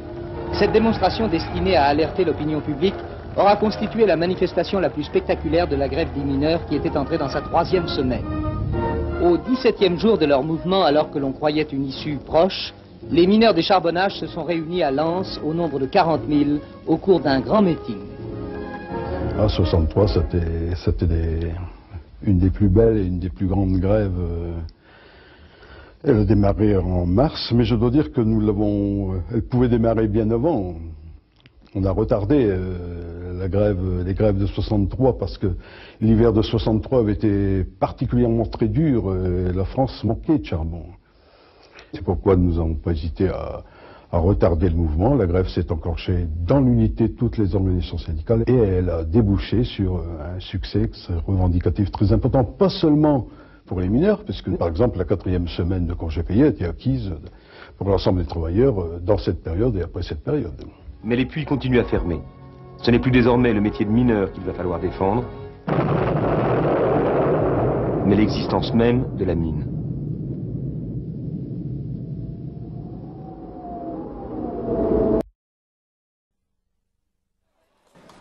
Cette démonstration destinée à alerter l'opinion publique aura constitué la manifestation la plus spectaculaire de la grève des mineurs qui était entrée dans sa 3e semaine. Au 17e jour de leur mouvement, alors que l'on croyait une issue proche, les mineurs des charbonnages se sont réunis à Lens au nombre de 40 000 au cours d'un grand meeting. Ah, 63, c'était une des plus belles et une des plus grandes grèves. Elle a démarré en mars, mais je dois dire que elle pouvait démarrer bien avant. On a retardé les grèves de 63 parce que l'hiver de 63 avait été particulièrement très dur et la France manquait de charbon. C'est pourquoi nous n'avons pas hésité à retarder le mouvement. La grève s'est enclenchée dans l'unité de toutes les organisations syndicales et elle a débouché sur un succès revendicatif très important, pas seulement pour les mineurs, puisque par exemple la 4e semaine de congé payé a été acquise pour l'ensemble des travailleurs dans cette période et après cette période. Mais les puits continuent à fermer. Ce n'est plus désormais le métier de mineur qu'il va falloir défendre, mais l'existence même de la mine.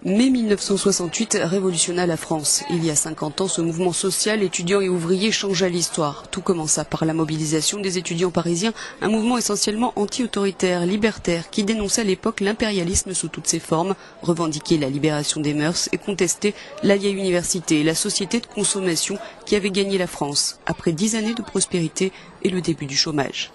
Mai 1968 révolutionna la France. Il y a 50 ans, ce mouvement social, étudiant et ouvrier changea l'histoire. Tout commença par la mobilisation des étudiants parisiens, un mouvement essentiellement anti-autoritaire, libertaire, qui dénonçait à l'époque l'impérialisme sous toutes ses formes, revendiquait la libération des mœurs et contestait la vieille université et la société de consommation qui avait gagné la France, après 10 années de prospérité et le début du chômage.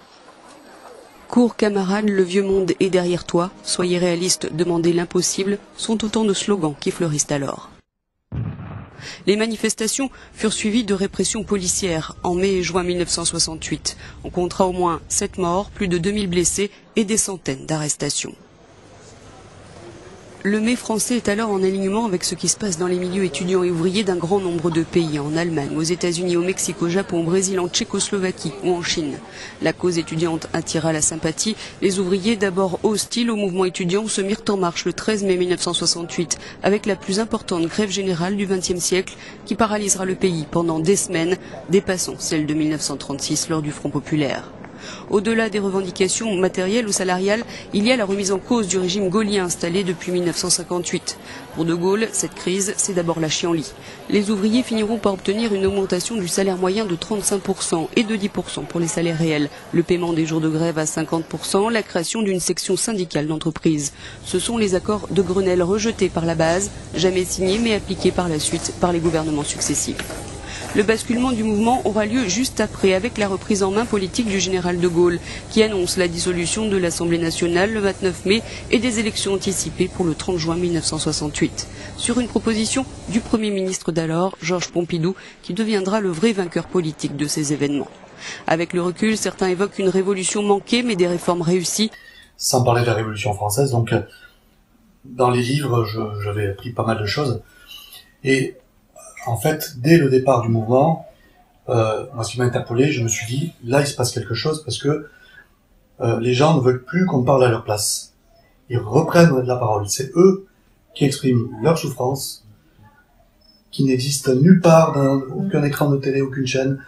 Cours camarades, le vieux monde est derrière toi, soyez réalistes, demandez l'impossible, sont autant de slogans qui fleurissent alors. Les manifestations furent suivies de répressions policières en mai et juin 1968. On comptera au moins 7 morts, plus de 2000 blessés et des centaines d'arrestations. Le mai français est alors en alignement avec ce qui se passe dans les milieux étudiants et ouvriers d'un grand nombre de pays, en Allemagne, aux États-Unis, au Mexique, au Japon, au Brésil, en Tchécoslovaquie ou en Chine. La cause étudiante attira la sympathie. Les ouvriers, d'abord hostiles au mouvement étudiant, se mirent en marche le 13 mai 1968, avec la plus importante grève générale du XXe siècle, qui paralysera le pays pendant des semaines, dépassant celle de 1936 lors du Front populaire. Au-delà des revendications matérielles ou salariales, il y a la remise en cause du régime gaullien installé depuis 1958. Pour De Gaulle, cette crise, c'est d'abord la chienlit. Les ouvriers finiront par obtenir une augmentation du salaire moyen de 35% et de 10% pour les salaires réels, le paiement des jours de grève à 50%, la création d'une section syndicale d'entreprise. Ce sont les accords de Grenelle rejetés par la base, jamais signés mais appliqués par la suite par les gouvernements successifs. Le basculement du mouvement aura lieu juste après, avec la reprise en main politique du général de Gaulle, qui annonce la dissolution de l'Assemblée nationale le 29 mai et des élections anticipées pour le 30 juin 1968, sur une proposition du Premier ministre d'alors, Georges Pompidou, qui deviendra le vrai vainqueur politique de ces événements. Avec le recul, certains évoquent une révolution manquée, mais des réformes réussies. Sans parler de la Révolution française, donc dans les livres, j'avais appris pas mal de choses. Et en fait, dès le départ du mouvement, moi, ce qui m'a interpellé, je me suis dit, là, il se passe quelque chose parce que les gens ne veulent plus qu'on parle à leur place. Ils reprennent la parole. C'est eux qui expriment leur souffrance, qui n'existe nulle part dans aucun écran de télé, aucune chaîne,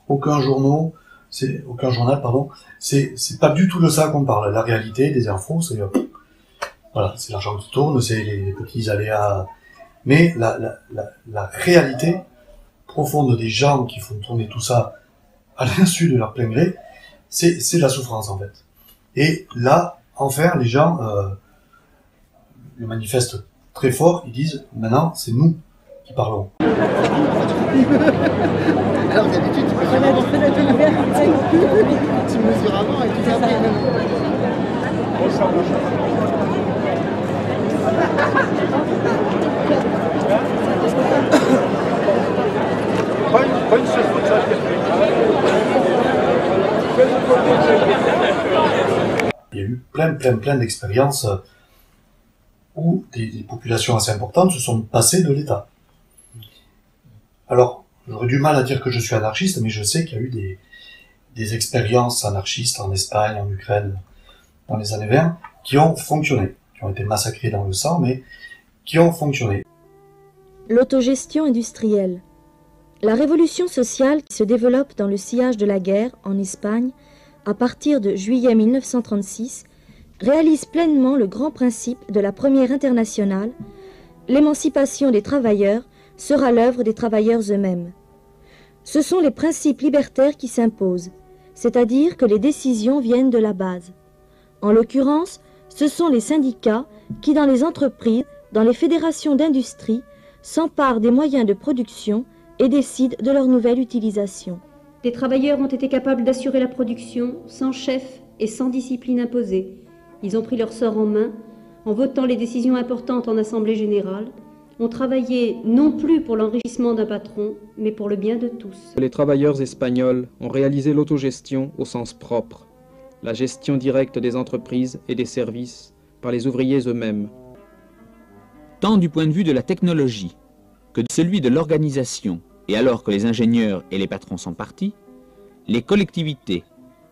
aucun journal, pardon. C'est pas du tout de ça qu'on parle. La réalité des infos, c'est voilà, c'est l'argent qui tourne, c'est les petits aléas. Mais la réalité profonde des gens qui font tourner tout ça à l'insu de leur plein gré, c'est la souffrance en fait. Et là, enfin, les gens le manifestent très fort, ils disent maintenant c'est nous qui parlons. Alors d'habitude tu mesures avant et tu fais après. Il y a eu plein d'expériences où des populations assez importantes se sont passées de l'État. Alors, j'aurais du mal à dire que je suis anarchiste, mais je sais qu'il y a eu des expériences anarchistes en Espagne, en Ukraine, dans les années 20, qui ont fonctionné, qui ont été massacrés dans le sang, mais qui ont fonctionné. L'autogestion industrielle. La révolution sociale qui se développe dans le sillage de la guerre en Espagne à partir de juillet 1936 réalise pleinement le grand principe de la première internationale. L'émancipation des travailleurs sera l'œuvre des travailleurs eux-mêmes. Ce sont les principes libertaires qui s'imposent, c'est-à-dire que les décisions viennent de la base. En l'occurrence, ce sont les syndicats qui, dans les entreprises, dans les fédérations d'industrie, s'emparent des moyens de production et décident de leur nouvelle utilisation. Les travailleurs ont été capables d'assurer la production sans chef et sans discipline imposée. Ils ont pris leur sort en main en votant les décisions importantes en assemblée générale, ont travaillé non plus pour l'enrichissement d'un patron, mais pour le bien de tous. Les travailleurs espagnols ont réalisé l'autogestion au sens propre, la gestion directe des entreprises et des services par les ouvriers eux-mêmes. Tant du point de vue de la technologie que de celui de l'organisation, et alors que les ingénieurs et les patrons sont partis, les collectivités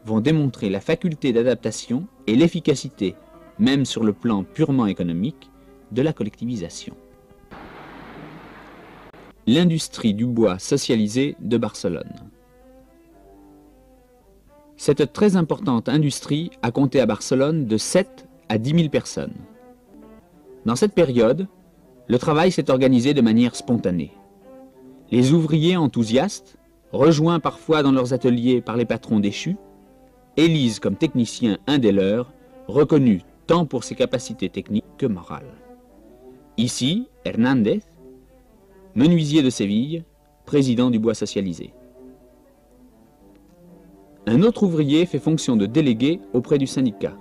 vont démontrer la faculté d'adaptation et l'efficacité, même sur le plan purement économique, de la collectivisation. L'industrie du bois socialisée de Barcelone. Cette très importante industrie a compté à Barcelone de 7 à 10 000 personnes. Dans cette période, le travail s'est organisé de manière spontanée. Les ouvriers enthousiastes, rejoints parfois dans leurs ateliers par les patrons déchus, élisent comme technicien un des leurs, reconnu tant pour ses capacités techniques que morales. Ici, Hernández, menuisier de Séville, président du bois socialisé. Un autre ouvrier fait fonction de délégué auprès du syndicat.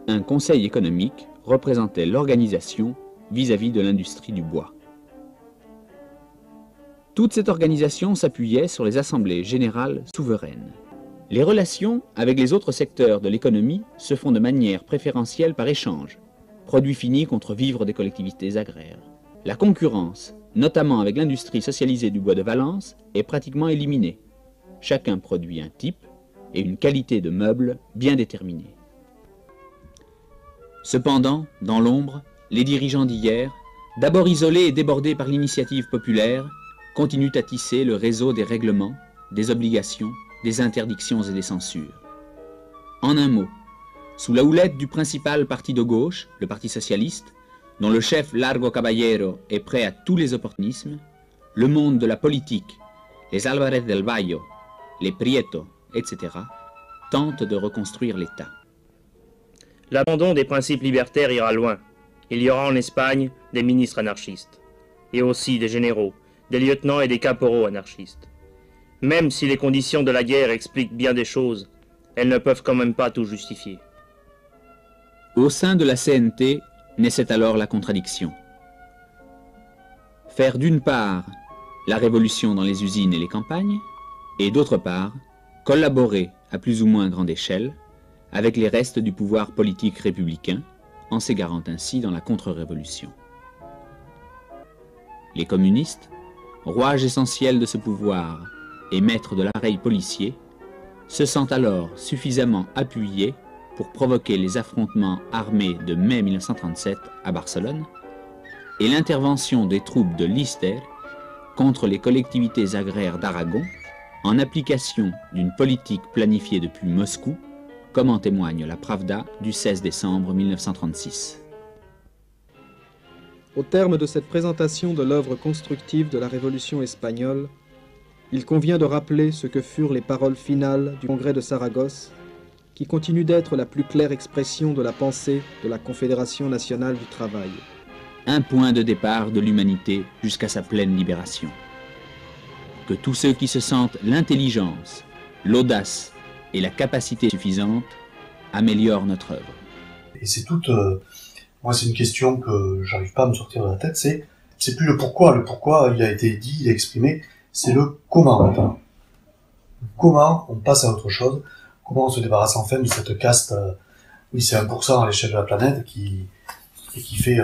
Un conseil économique représentait l'organisation vis-à-vis de l'industrie du bois. Toute cette organisation s'appuyait sur les assemblées générales souveraines. Les relations avec les autres secteurs de l'économie se font de manière préférentielle par échange, produit fini contre vivres des collectivités agraires. La concurrence, notamment avec l'industrie socialisée du bois de Valence, est pratiquement éliminée. Chacun produit un type et une qualité de meubles bien déterminée. Cependant, dans l'ombre, les dirigeants d'hier, d'abord isolés et débordés par l'initiative populaire, continuent à tisser le réseau des règlements, des obligations, des interdictions et des censures. En un mot, sous la houlette du principal parti de gauche, le Parti socialiste, dont le chef Largo Caballero est prêt à tous les opportunismes, le monde de la politique, les Álvarez del Valle, les Prieto, etc., tente de reconstruire l'État. L'abandon des principes libertaires ira loin. Il y aura en Espagne des ministres anarchistes, et aussi des généraux, des lieutenants et des caporaux anarchistes. Même si les conditions de la guerre expliquent bien des choses, elles ne peuvent quand même pas tout justifier. Au sein de la CNT, naissait alors la contradiction. Faire d'une part la révolution dans les usines et les campagnes, et d'autre part, collaborer à plus ou moins grande échelle avec les restes du pouvoir politique républicain, en s'égarant ainsi dans la contre-révolution. Les communistes, rouage essentiel de ce pouvoir et maîtres de l'appareil policier, se sentent alors suffisamment appuyés pour provoquer les affrontements armés de mai 1937 à Barcelone et l'intervention des troupes de Lister contre les collectivités agraires d'Aragon en application d'une politique planifiée depuis Moscou, comme en témoigne la Pravda du 16 décembre 1936. Au terme de cette présentation de l'œuvre constructive de la Révolution espagnole, il convient de rappeler ce que furent les paroles finales du Congrès de Saragosse, qui continue d'être la plus claire expression de la pensée de la Confédération nationale du travail. Un point de départ de l'humanité jusqu'à sa pleine libération. Que tous ceux qui se sentent l'intelligence, l'audace et la capacité suffisante améliorent notre œuvre. Et c'est toute... moi, c'est une question que j'arrive pas à me sortir de la tête, c'est plus le pourquoi. Le pourquoi, il a été dit, il est exprimé, c'est le comment maintenant. Comment on passe à autre chose, comment on se débarrasse enfin de cette caste, oui, c'est 1% à l'échelle de la planète qui fait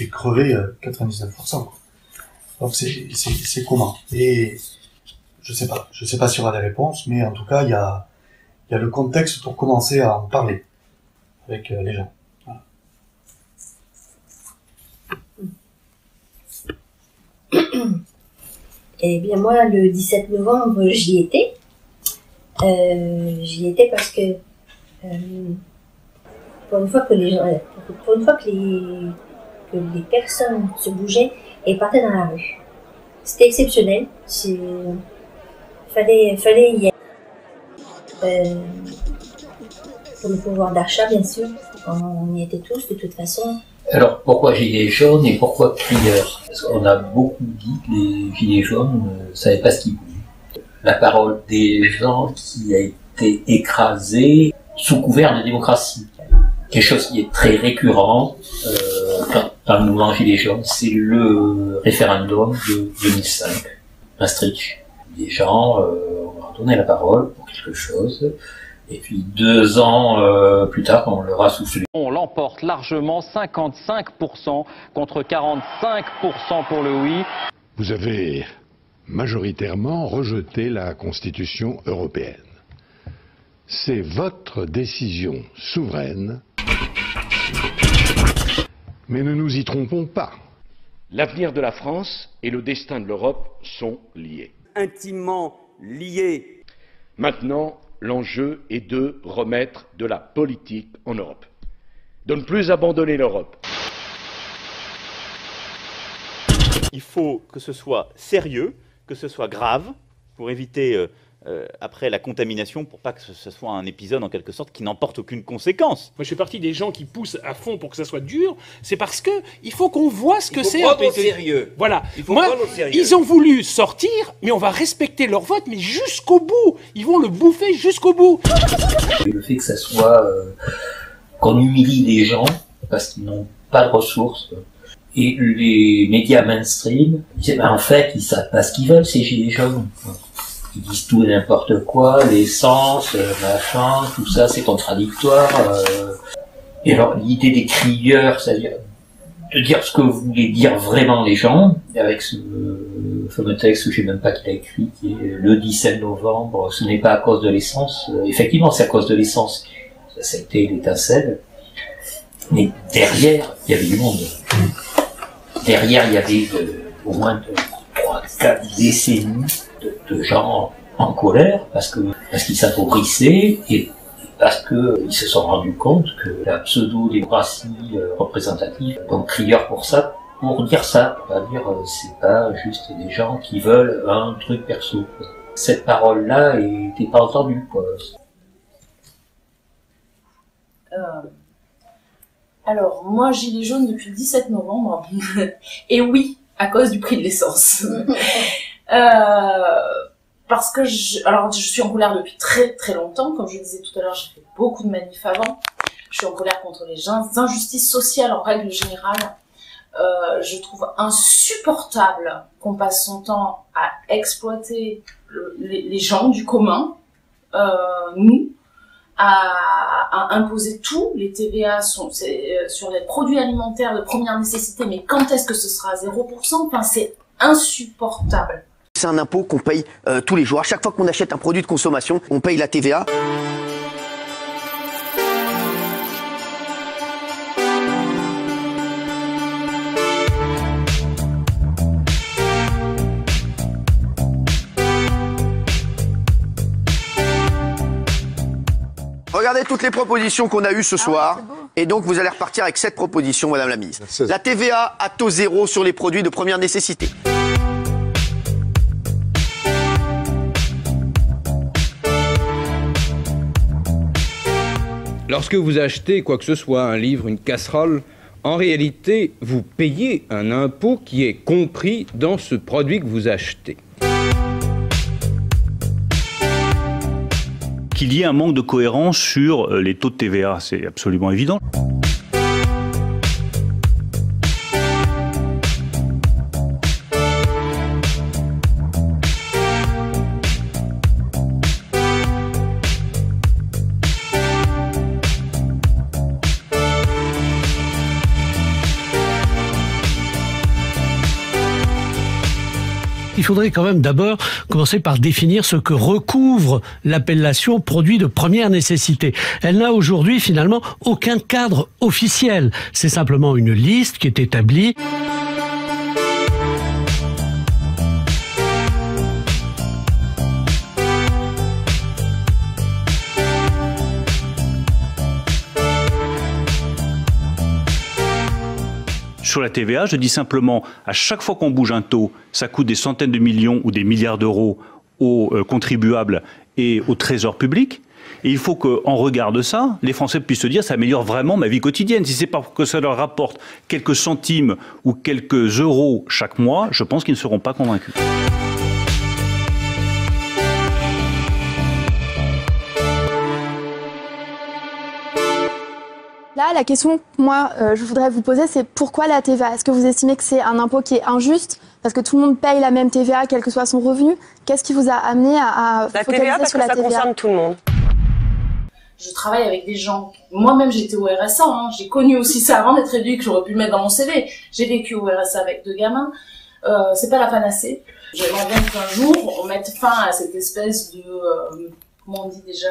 crever 99%. Quoi. Donc c'est comment. Et je sais pas s'il y aura des réponses, mais en tout cas, il y a le contexte pour commencer à en parler avec les gens. Voilà. Eh bien moi, le 17 novembre, j'y étais. J'y étais parce que pour une fois que les personnes se bougeaient et partaient dans la rue. C'était exceptionnel. Fallait y aller. Pour le pouvoir d'achat, bien sûr. On y était tous, de toute façon. Alors pourquoi gilets jaunes et pourquoi crieurs? Parce qu'on a beaucoup dit que les gilets jaunes ne savaient pas ce qu'ils voulaient. La parole des gens qui a été écrasée sous couvert de démocratie. Quelque chose qui est très récurrent dans le mouvement gilets jaunes, c'est le référendum de 2005, Maastricht. Les gens on leur donnait la parole pour quelque chose. Et puis 2 ans plus tard, on leur a soufflé. On l'emporte largement, 55% contre 45% pour le oui. Vous avez majoritairement rejeté la Constitution européenne. C'est votre décision souveraine. Mais ne nous y trompons pas. L'avenir de la France et le destin de l'Europe sont liés. Intimement liés. Maintenant, l'enjeu est de remettre de la politique en Europe, de ne plus abandonner l'Europe. Il faut que ce soit sérieux, que ce soit grave, pour éviter après la contamination, pour pas que ce soit un épisode en quelque sorte qui n'emporte aucune conséquence. Moi je fais partie des gens qui poussent à fond pour que ça soit dur, c'est parce que il faut qu'on voit ce que c'est. Il faut prendre au sérieux. Voilà. Il faut prendre au sérieux. Ils ont voulu sortir, mais on va respecter leur vote, mais jusqu'au bout. Ils vont le bouffer jusqu'au bout. Le fait que ça soit qu'on humilie les gens parce qu'ils n'ont pas de ressources. Et les médias mainstream disaient, en fait, ils savent pas ce qu'ils veulent, ces gilets jaunes. Ils disent tout et n'importe quoi, l'essence, machin, tout ça, c'est contradictoire. Et alors, l'idée des crieurs, c'est-à-dire de dire ce que voulaient dire vraiment les gens, avec ce fameux texte que je sais même pas qui l'a écrit, qui est le 17 novembre, ce n'est pas à cause de l'essence. Effectivement, c'est à cause de l'essence. Ça a été l'étincelle. Mais derrière, il y avait du monde. Derrière, il y avait au moins 3-4 décennies de gens en colère parce qu'ils s'appauvrissaient et parce qu'ils se sont rendus compte que la pseudo-démocratie représentative, donc crieur pour ça, pour dire ça, pas dire c'est pas juste des gens qui veulent un truc perso. Cette parole-là n'était pas entendue, quoi. Alors, moi, gilet jaune depuis le 17 novembre. Et oui, à cause du prix de l'essence. Parce que je suis en colère depuis très très longtemps. Comme je le disais tout à l'heure, j'ai fait beaucoup de manifs avant. Je suis en colère contre les injustices sociales en règle générale. Je trouve insupportable qu'on passe son temps à exploiter les gens du commun, nous, à imposer tout. Les TVA sont sur les produits alimentaires de première nécessité, mais quand est-ce que ce sera à 0%? Enfin, c'est insupportable. C'est un impôt qu'on paye tous les jours. À chaque fois qu'on achète un produit de consommation, on paye la TVA. Regardez toutes les propositions qu'on a eues ce soir. Et donc, vous allez repartir avec cette proposition, Madame la Ministre. La TVA à taux zéro sur les produits de première nécessité. Lorsque vous achetez quoi que ce soit, un livre, une casserole, en réalité, vous payez un impôt qui est compris dans ce produit que vous achetez. Qu'il y ait un manque de cohérence sur les taux de TVA, c'est absolument évident. Il faudrait quand même d'abord commencer par définir ce que recouvre l'appellation produit de première nécessité. Elle n'a aujourd'hui finalement aucun cadre officiel. C'est simplement une liste qui est établie. Sur la TVA, je dis simplement, à chaque fois qu'on bouge un taux, ça coûte des centaines de millions ou des milliards d'euros aux contribuables et au trésor public. Et il faut qu'en regard de ça, les Français puissent se dire ça améliore vraiment ma vie quotidienne. Si c'est pas que ça leur rapporte quelques centimes ou quelques euros chaque mois, je pense qu'ils ne seront pas convaincus. Là, la question que moi, je voudrais vous poser, c'est pourquoi la TVA? Est-ce que vous estimez que c'est un impôt qui est injuste parce que tout le monde paye la même TVA, quel que soit son revenu? Qu'est-ce qui vous a amené à la focaliser TVA, parce sur que la ça TVA? concerne tout le monde. Je travaille avec des gens. Moi-même, j'étais au RSA. Hein. J'ai connu aussi ça avant d'être éduque. J'aurais pu le mettre dans mon CV. J'ai vécu au RSA avec 2 gamins. C'est pas la panacée. J'aimerais bien qu'un jour, on mette fin à cette espèce de... comment on dit déjà,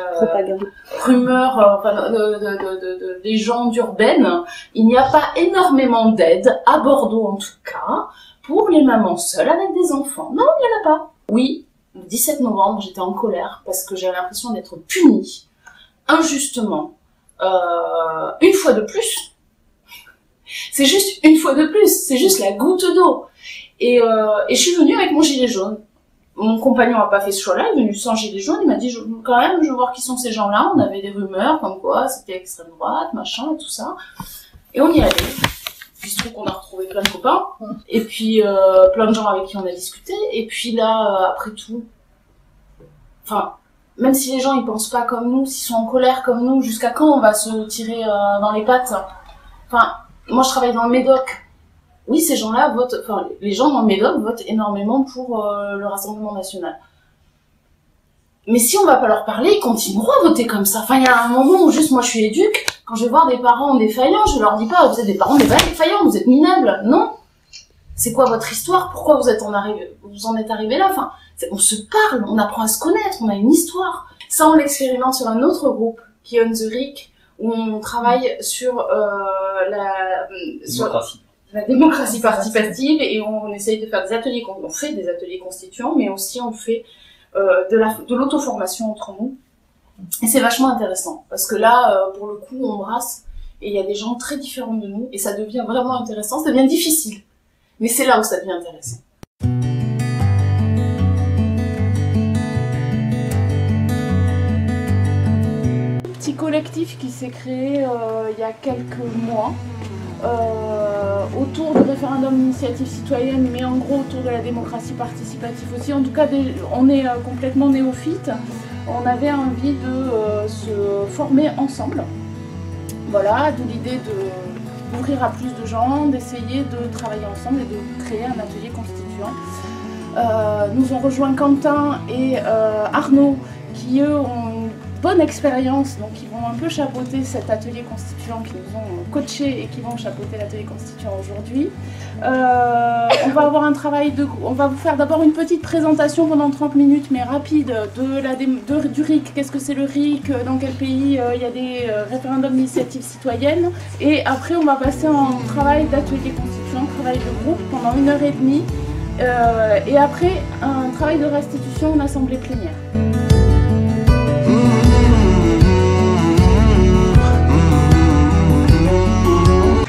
rumeur, de légendes urbaines. Il n'y a pas énormément d'aide, à Bordeaux en tout cas, pour les mamans seules avec des enfants. Non, il n'y en a pas. Oui, le 17 novembre, j'étais en colère parce que j'avais l'impression d'être punie, injustement, une fois de plus. C'est juste une fois de plus, c'est juste la goutte d'eau. Et je suis venue avec mon gilet jaune. Mon compagnon n'a pas fait ce choix-là, il est venu sans gilet jaune, il m'a dit quand même, je veux voir qui sont ces gens-là. On avait des rumeurs comme quoi c'était extrême droite, machin, tout ça. Et on y allait. Il se trouve qu'on a retrouvé plein de copains, et puis plein de gens avec qui on a discuté. Et puis là, après tout, enfin, même si les gens ils pensent pas comme nous, s'ils sont en colère comme nous, jusqu'à quand on va se tirer dans les pattes? Enfin, moi je travaille dans le Médoc. Oui, ces gens-là votent, enfin, les gens dans le Médoc votent énormément pour le Rassemblement national. Mais si on va pas leur parler, ils continueront à voter comme ça. Enfin, il y a un moment où juste moi je suis éduque, quand je vais voir des parents défaillants, je leur dis pas, vous êtes des parents défaillants, vous êtes minables. Non. C'est quoi votre histoire? Pourquoi vous en êtes arrivé là? Enfin, on se parle, on apprend à se connaître, on a une histoire. Ça, on l'expérimente sur un autre groupe, qui est On the Rick, où on travaille sur la démocratie participative, et on essaye de faire des ateliers, on fait des ateliers constituants, mais aussi on fait de l'auto-formation entre nous. Et c'est vachement intéressant, parce que là, pour le coup, on brasse, et il y a des gens très différents de nous, et ça devient vraiment intéressant, ça devient difficile. Mais c'est là où ça devient intéressant. Petit collectif qui s'est créé il y a quelques mois, autour du référendum d'initiative citoyenne, mais en gros autour de la démocratie participative aussi. En tout cas, on est complètement néophytes. On avait envie de se former ensemble. Voilà, d'où l'idée d'ouvrir à plus de gens, d'essayer de travailler ensemble et de créer un atelier constituant. Nous ont rejoint Quentin et Arnaud, qui eux ont une bonne expérience, donc ils vont un peu chapeauter cet atelier constituant, qui nous ont coachés et qui vont chapeauter l'atelier constituant aujourd'hui. On va avoir un travail on va vous faire d'abord une petite présentation pendant 30 minutes, mais rapide, du RIC. Qu'est-ce que c'est le RIC? Dans quel pays il y a des référendums d'initiative citoyenne? Et après, on va passer en travail d'atelier constituant, travail de groupe pendant 1h30. Et après, un travail de restitution en assemblée plénière.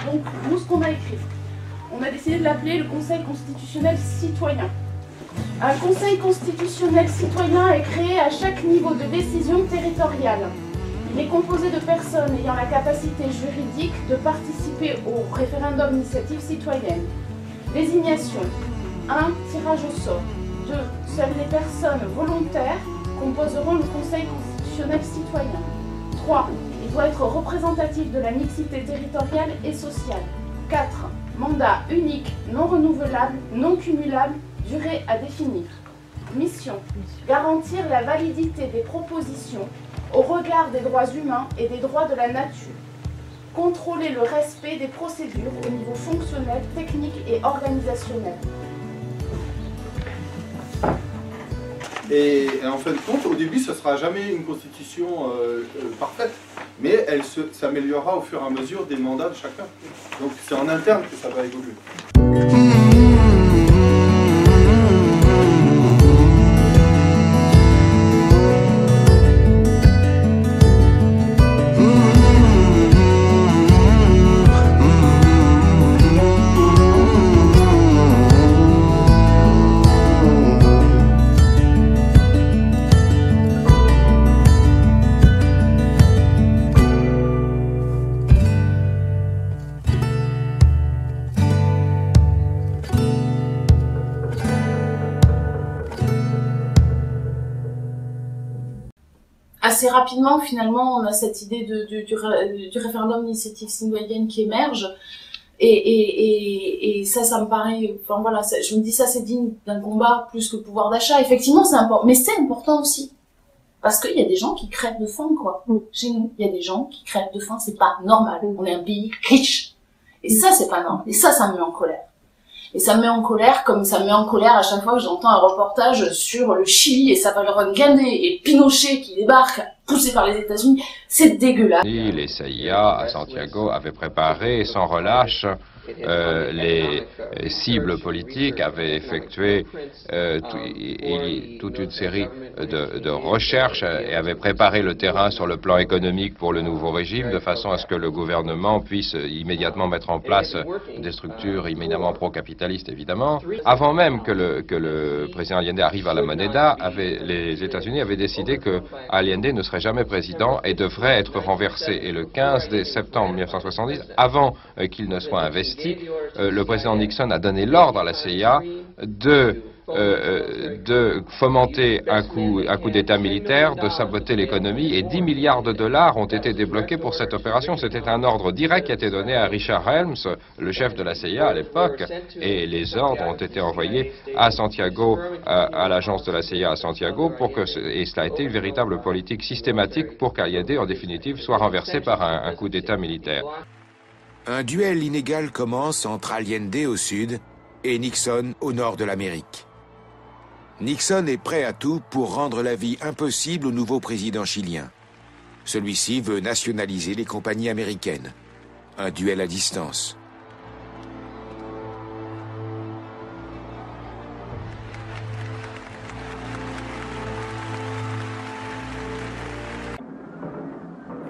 Donc, nous, ce qu'on a écrit, on a décidé de l'appeler le Conseil constitutionnel citoyen. Un Conseil constitutionnel citoyen est créé à chaque niveau de décision territoriale. Il est composé de personnes ayant la capacité juridique de participer au référendum d'initiative citoyenne. Désignation. 1. Tirage au sort. 2. Seules les personnes volontaires composeront le Conseil constitutionnel citoyen. 3. Il doit être représentatif de la mixité territoriale et sociale. 4. Mandat unique, non renouvelable, non cumulable, durée à définir. Mission. Garantir la validité des propositions au regard des droits humains et des droits de la nature. Contrôler le respect des procédures au niveau fonctionnel, technique et organisationnel. Et en fin de compte, au début, ce ne sera jamais une constitution parfaite, mais elle s'améliorera au fur et à mesure des mandats de chacun. Donc c'est en interne que ça va évoluer. assez rapidement, finalement, on a cette idée du référendum d'initiative citoyenne qui émerge. Et ça me paraît, enfin voilà, je me dis ça c'est digne d'un combat plus que pouvoir d'achat. Effectivement, c'est important, mais c'est important aussi. Parce qu'il y a des gens qui crèvent de faim, quoi. Chez nous, il y a des gens qui crèvent de faim, c'est pas normal. On est un pays riche. Et ça, c'est pas normal. Et ça me met en colère. Et ça me met en colère comme ça me met en colère à chaque fois que j'entends un reportage sur le Chili et Salvador Allende et Pinochet qui débarque, poussé par les États-Unis. C'est dégueulasse. Les CIA à Santiago avaient préparé sans relâche les cibles politiques, avaient effectué toute une série de recherches et avaient préparé le terrain sur le plan économique pour le nouveau régime, de façon à ce que le gouvernement puisse immédiatement mettre en place des structures immédiatement pro-capitalistes, évidemment. Avant même que le président Allende arrive à la Moneda, les États-Unis avaient décidé que Allende ne serait jamais président et devrait être renversé. Et le 15 septembre 1970, avant qu'il ne soit investi, le président Nixon a donné l'ordre à la CIA de fomenter un coup d'État militaire, de saboter l'économie, et 10 milliards de dollars ont été débloqués pour cette opération. C'était un ordre direct qui a été donné à Richard Helms, le chef de la CIA à l'époque, et les ordres ont été envoyés à Santiago, à l'agence de la CIA à Santiago, et cela a été une véritable politique systématique pour qu'Allende, en définitive, soit renversé par un coup d'État militaire. Un duel inégal commence entre Allende au sud et Nixon au nord de l'Amérique. Nixon est prêt à tout pour rendre la vie impossible au nouveau président chilien. Celui-ci veut nationaliser les compagnies américaines. Un duel à distance.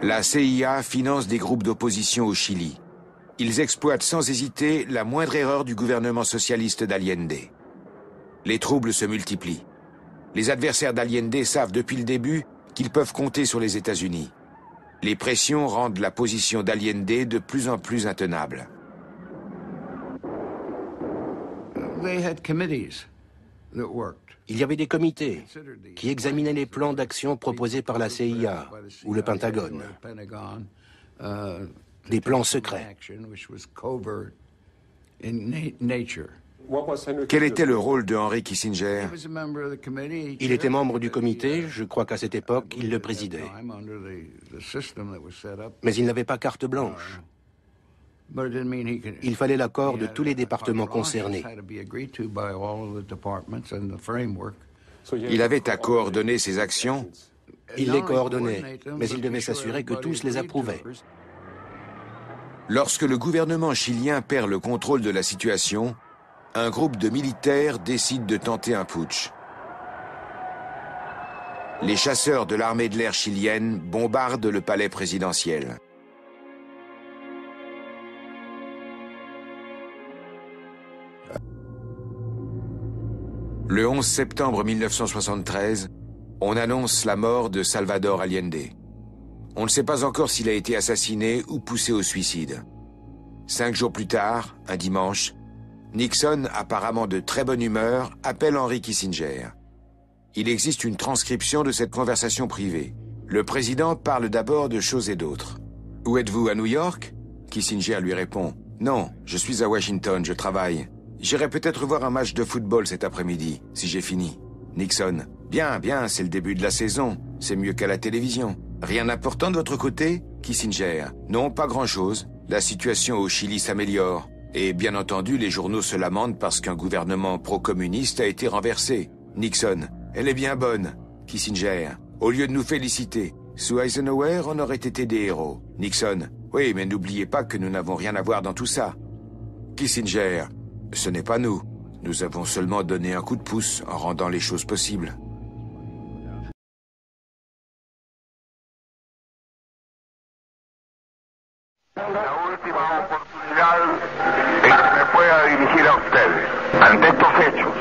La CIA finance des groupes d'opposition au Chili. Ils exploitent sans hésiter la moindre erreur du gouvernement socialiste d'Allende. Les troubles se multiplient. Les adversaires d'Allende savent depuis le début qu'ils peuvent compter sur les États-Unis. Les pressions rendent la position d'Allende de plus en plus intenable. Il y avait des comités qui examinaient les plans d'action proposés par la CIA ou le Pentagone. Des plans secrets. Quel était le rôle de Henry Kissinger? Il était membre du comité, je crois qu'à cette époque, il le présidait. Mais il n'avait pas carte blanche. Il fallait l'accord de tous les départements concernés. Il avait à coordonner ses actions? Il les coordonnait, mais il devait s'assurer que tous les approuvaient. Lorsque le gouvernement chilien perd le contrôle de la situation, un groupe de militaires décide de tenter un putsch. Les chasseurs de l'armée de l'air chilienne bombardent le palais présidentiel. Le 11 septembre 1973, on annonce la mort de Salvador Allende. On ne sait pas encore s'il a été assassiné ou poussé au suicide. 5 jours plus tard, un dimanche, Nixon, apparemment de très bonne humeur, appelle Henry Kissinger. Il existe une transcription de cette conversation privée. Le président parle d'abord de choses et d'autres. « Où êtes-vous, à New York ?» Kissinger lui répond. « Non, je suis à Washington, je travaille. J'irai peut-être voir un match de football cet après-midi, si j'ai fini. » Nixon. « Bien, bien, c'est le début de la saison. C'est mieux qu'à la télévision. Rien d'important de votre côté ?» Kissinger. « Non, pas grand-chose. La situation au Chili s'améliore. Et bien entendu, les journaux se lamentent parce qu'un gouvernement pro-communiste a été renversé. » Nixon. « Elle est bien bonne. » Kissinger. « Au lieu de nous féliciter, sous Eisenhower, on aurait été des héros. » Nixon. « Oui, mais n'oubliez pas que nous n'avons rien à voir dans tout ça. » Kissinger. « Ce n'est pas nous. Nous avons seulement donné un coup de pouce en rendant les choses possibles. » Ante estos hechos,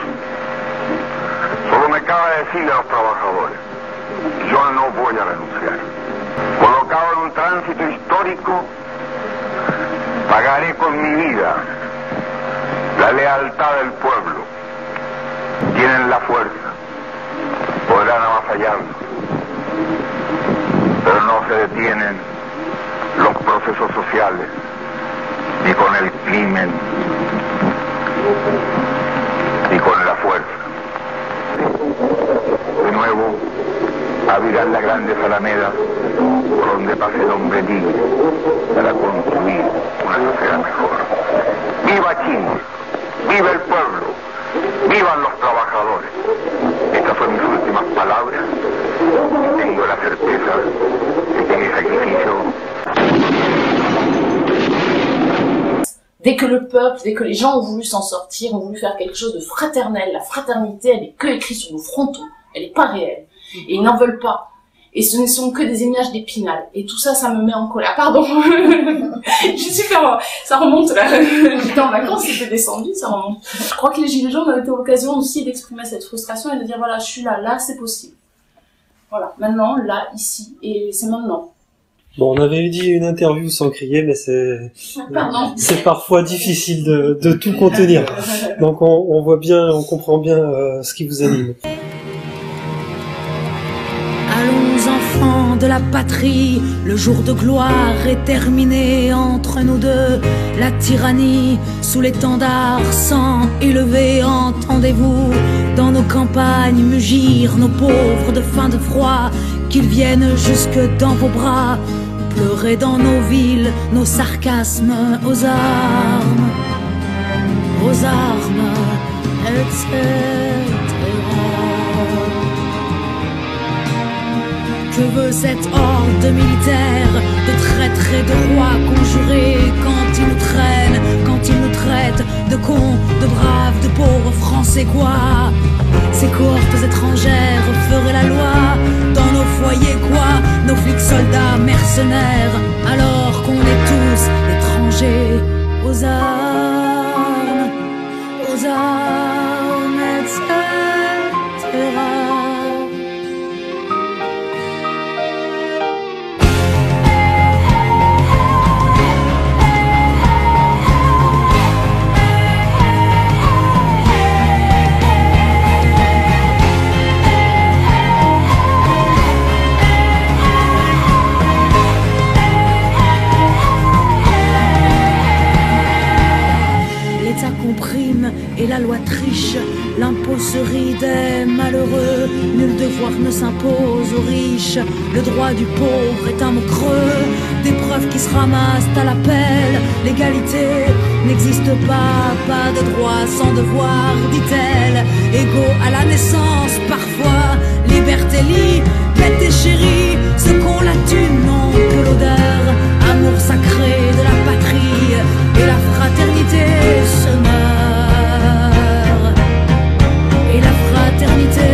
solo me cabe decirle a los trabajadores, yo no voy a renunciar. Colocado en un tránsito histórico, pagaré con mi vida la lealtad del pueblo. Tienen la fuerza, podrán avasallarnos, no se detienen los procesos sociales, ni con el crimen, ni con la fuerza. De nuevo, abrirán las grandes alamedas por donde pase el hombre libre para construir una sociedad mejor. ¡Viva Chile! ¡Viva el pueblo! ¡Vivan los trabajadores! Estas son mis últimas palabras. Tengo la certeza de que mi sacrificio... Dès que le peuple, dès que les gens ont voulu s'en sortir, ont voulu faire quelque chose de fraternel, la fraternité, elle est que écrite sur nos frontons, elle n'est pas réelle. Et ils n'en veulent pas. Et ce ne sont que des images d'Épinal. Et tout ça, ça me met en colère. Pardon. Je suis super... Ça remonte là. J'étais en vacances, c'était descendu, ça remonte. Je crois que les Gilets jaunes ont été l'occasion aussi d'exprimer cette frustration et de dire voilà, je suis là, là c'est possible. Voilà, maintenant, là, ici, et c'est maintenant. Bon, on avait dit une interview sans crier, mais c'est parfois difficile de tout contenir. Donc on voit bien, on comprend bien ce qui vous anime. Allons enfants de la patrie, le jour de gloire est terminé entre nous deux. La tyrannie sous l'étendard sang élevé, entendez-vous dans nos campagnes mugir nos pauvres de faim, de froid, qu'ils viennent jusque dans vos bras, pleurer dans nos villes, nos sarcasmes aux armes, etc. Que veut cette horde militaire de traîtres et de rois conjurés quand ils nous traînent, quand ils nous traitent de cons, de braves, de pauvres français quoi? Ces cohortes étrangères feraient la loi dans nos foyers quoi? Nos flics soldats mercenaires alors qu'on est tous étrangers aux armes, etc. Et la loi triche, l'impôt se rit des malheureux, nul devoir ne s'impose aux riches, le droit du pauvre est un mot creux, des preuves qui se ramassent à l'appel, l'égalité n'existe pas, pas de droit sans devoir, dit-elle, égaux à la naissance parfois, liberté lit, bête et chérie, ceux qu'on la thune n'ont que l'odeur, amour sacré de la patrie, et la fraternité se meurt. Et la fraternité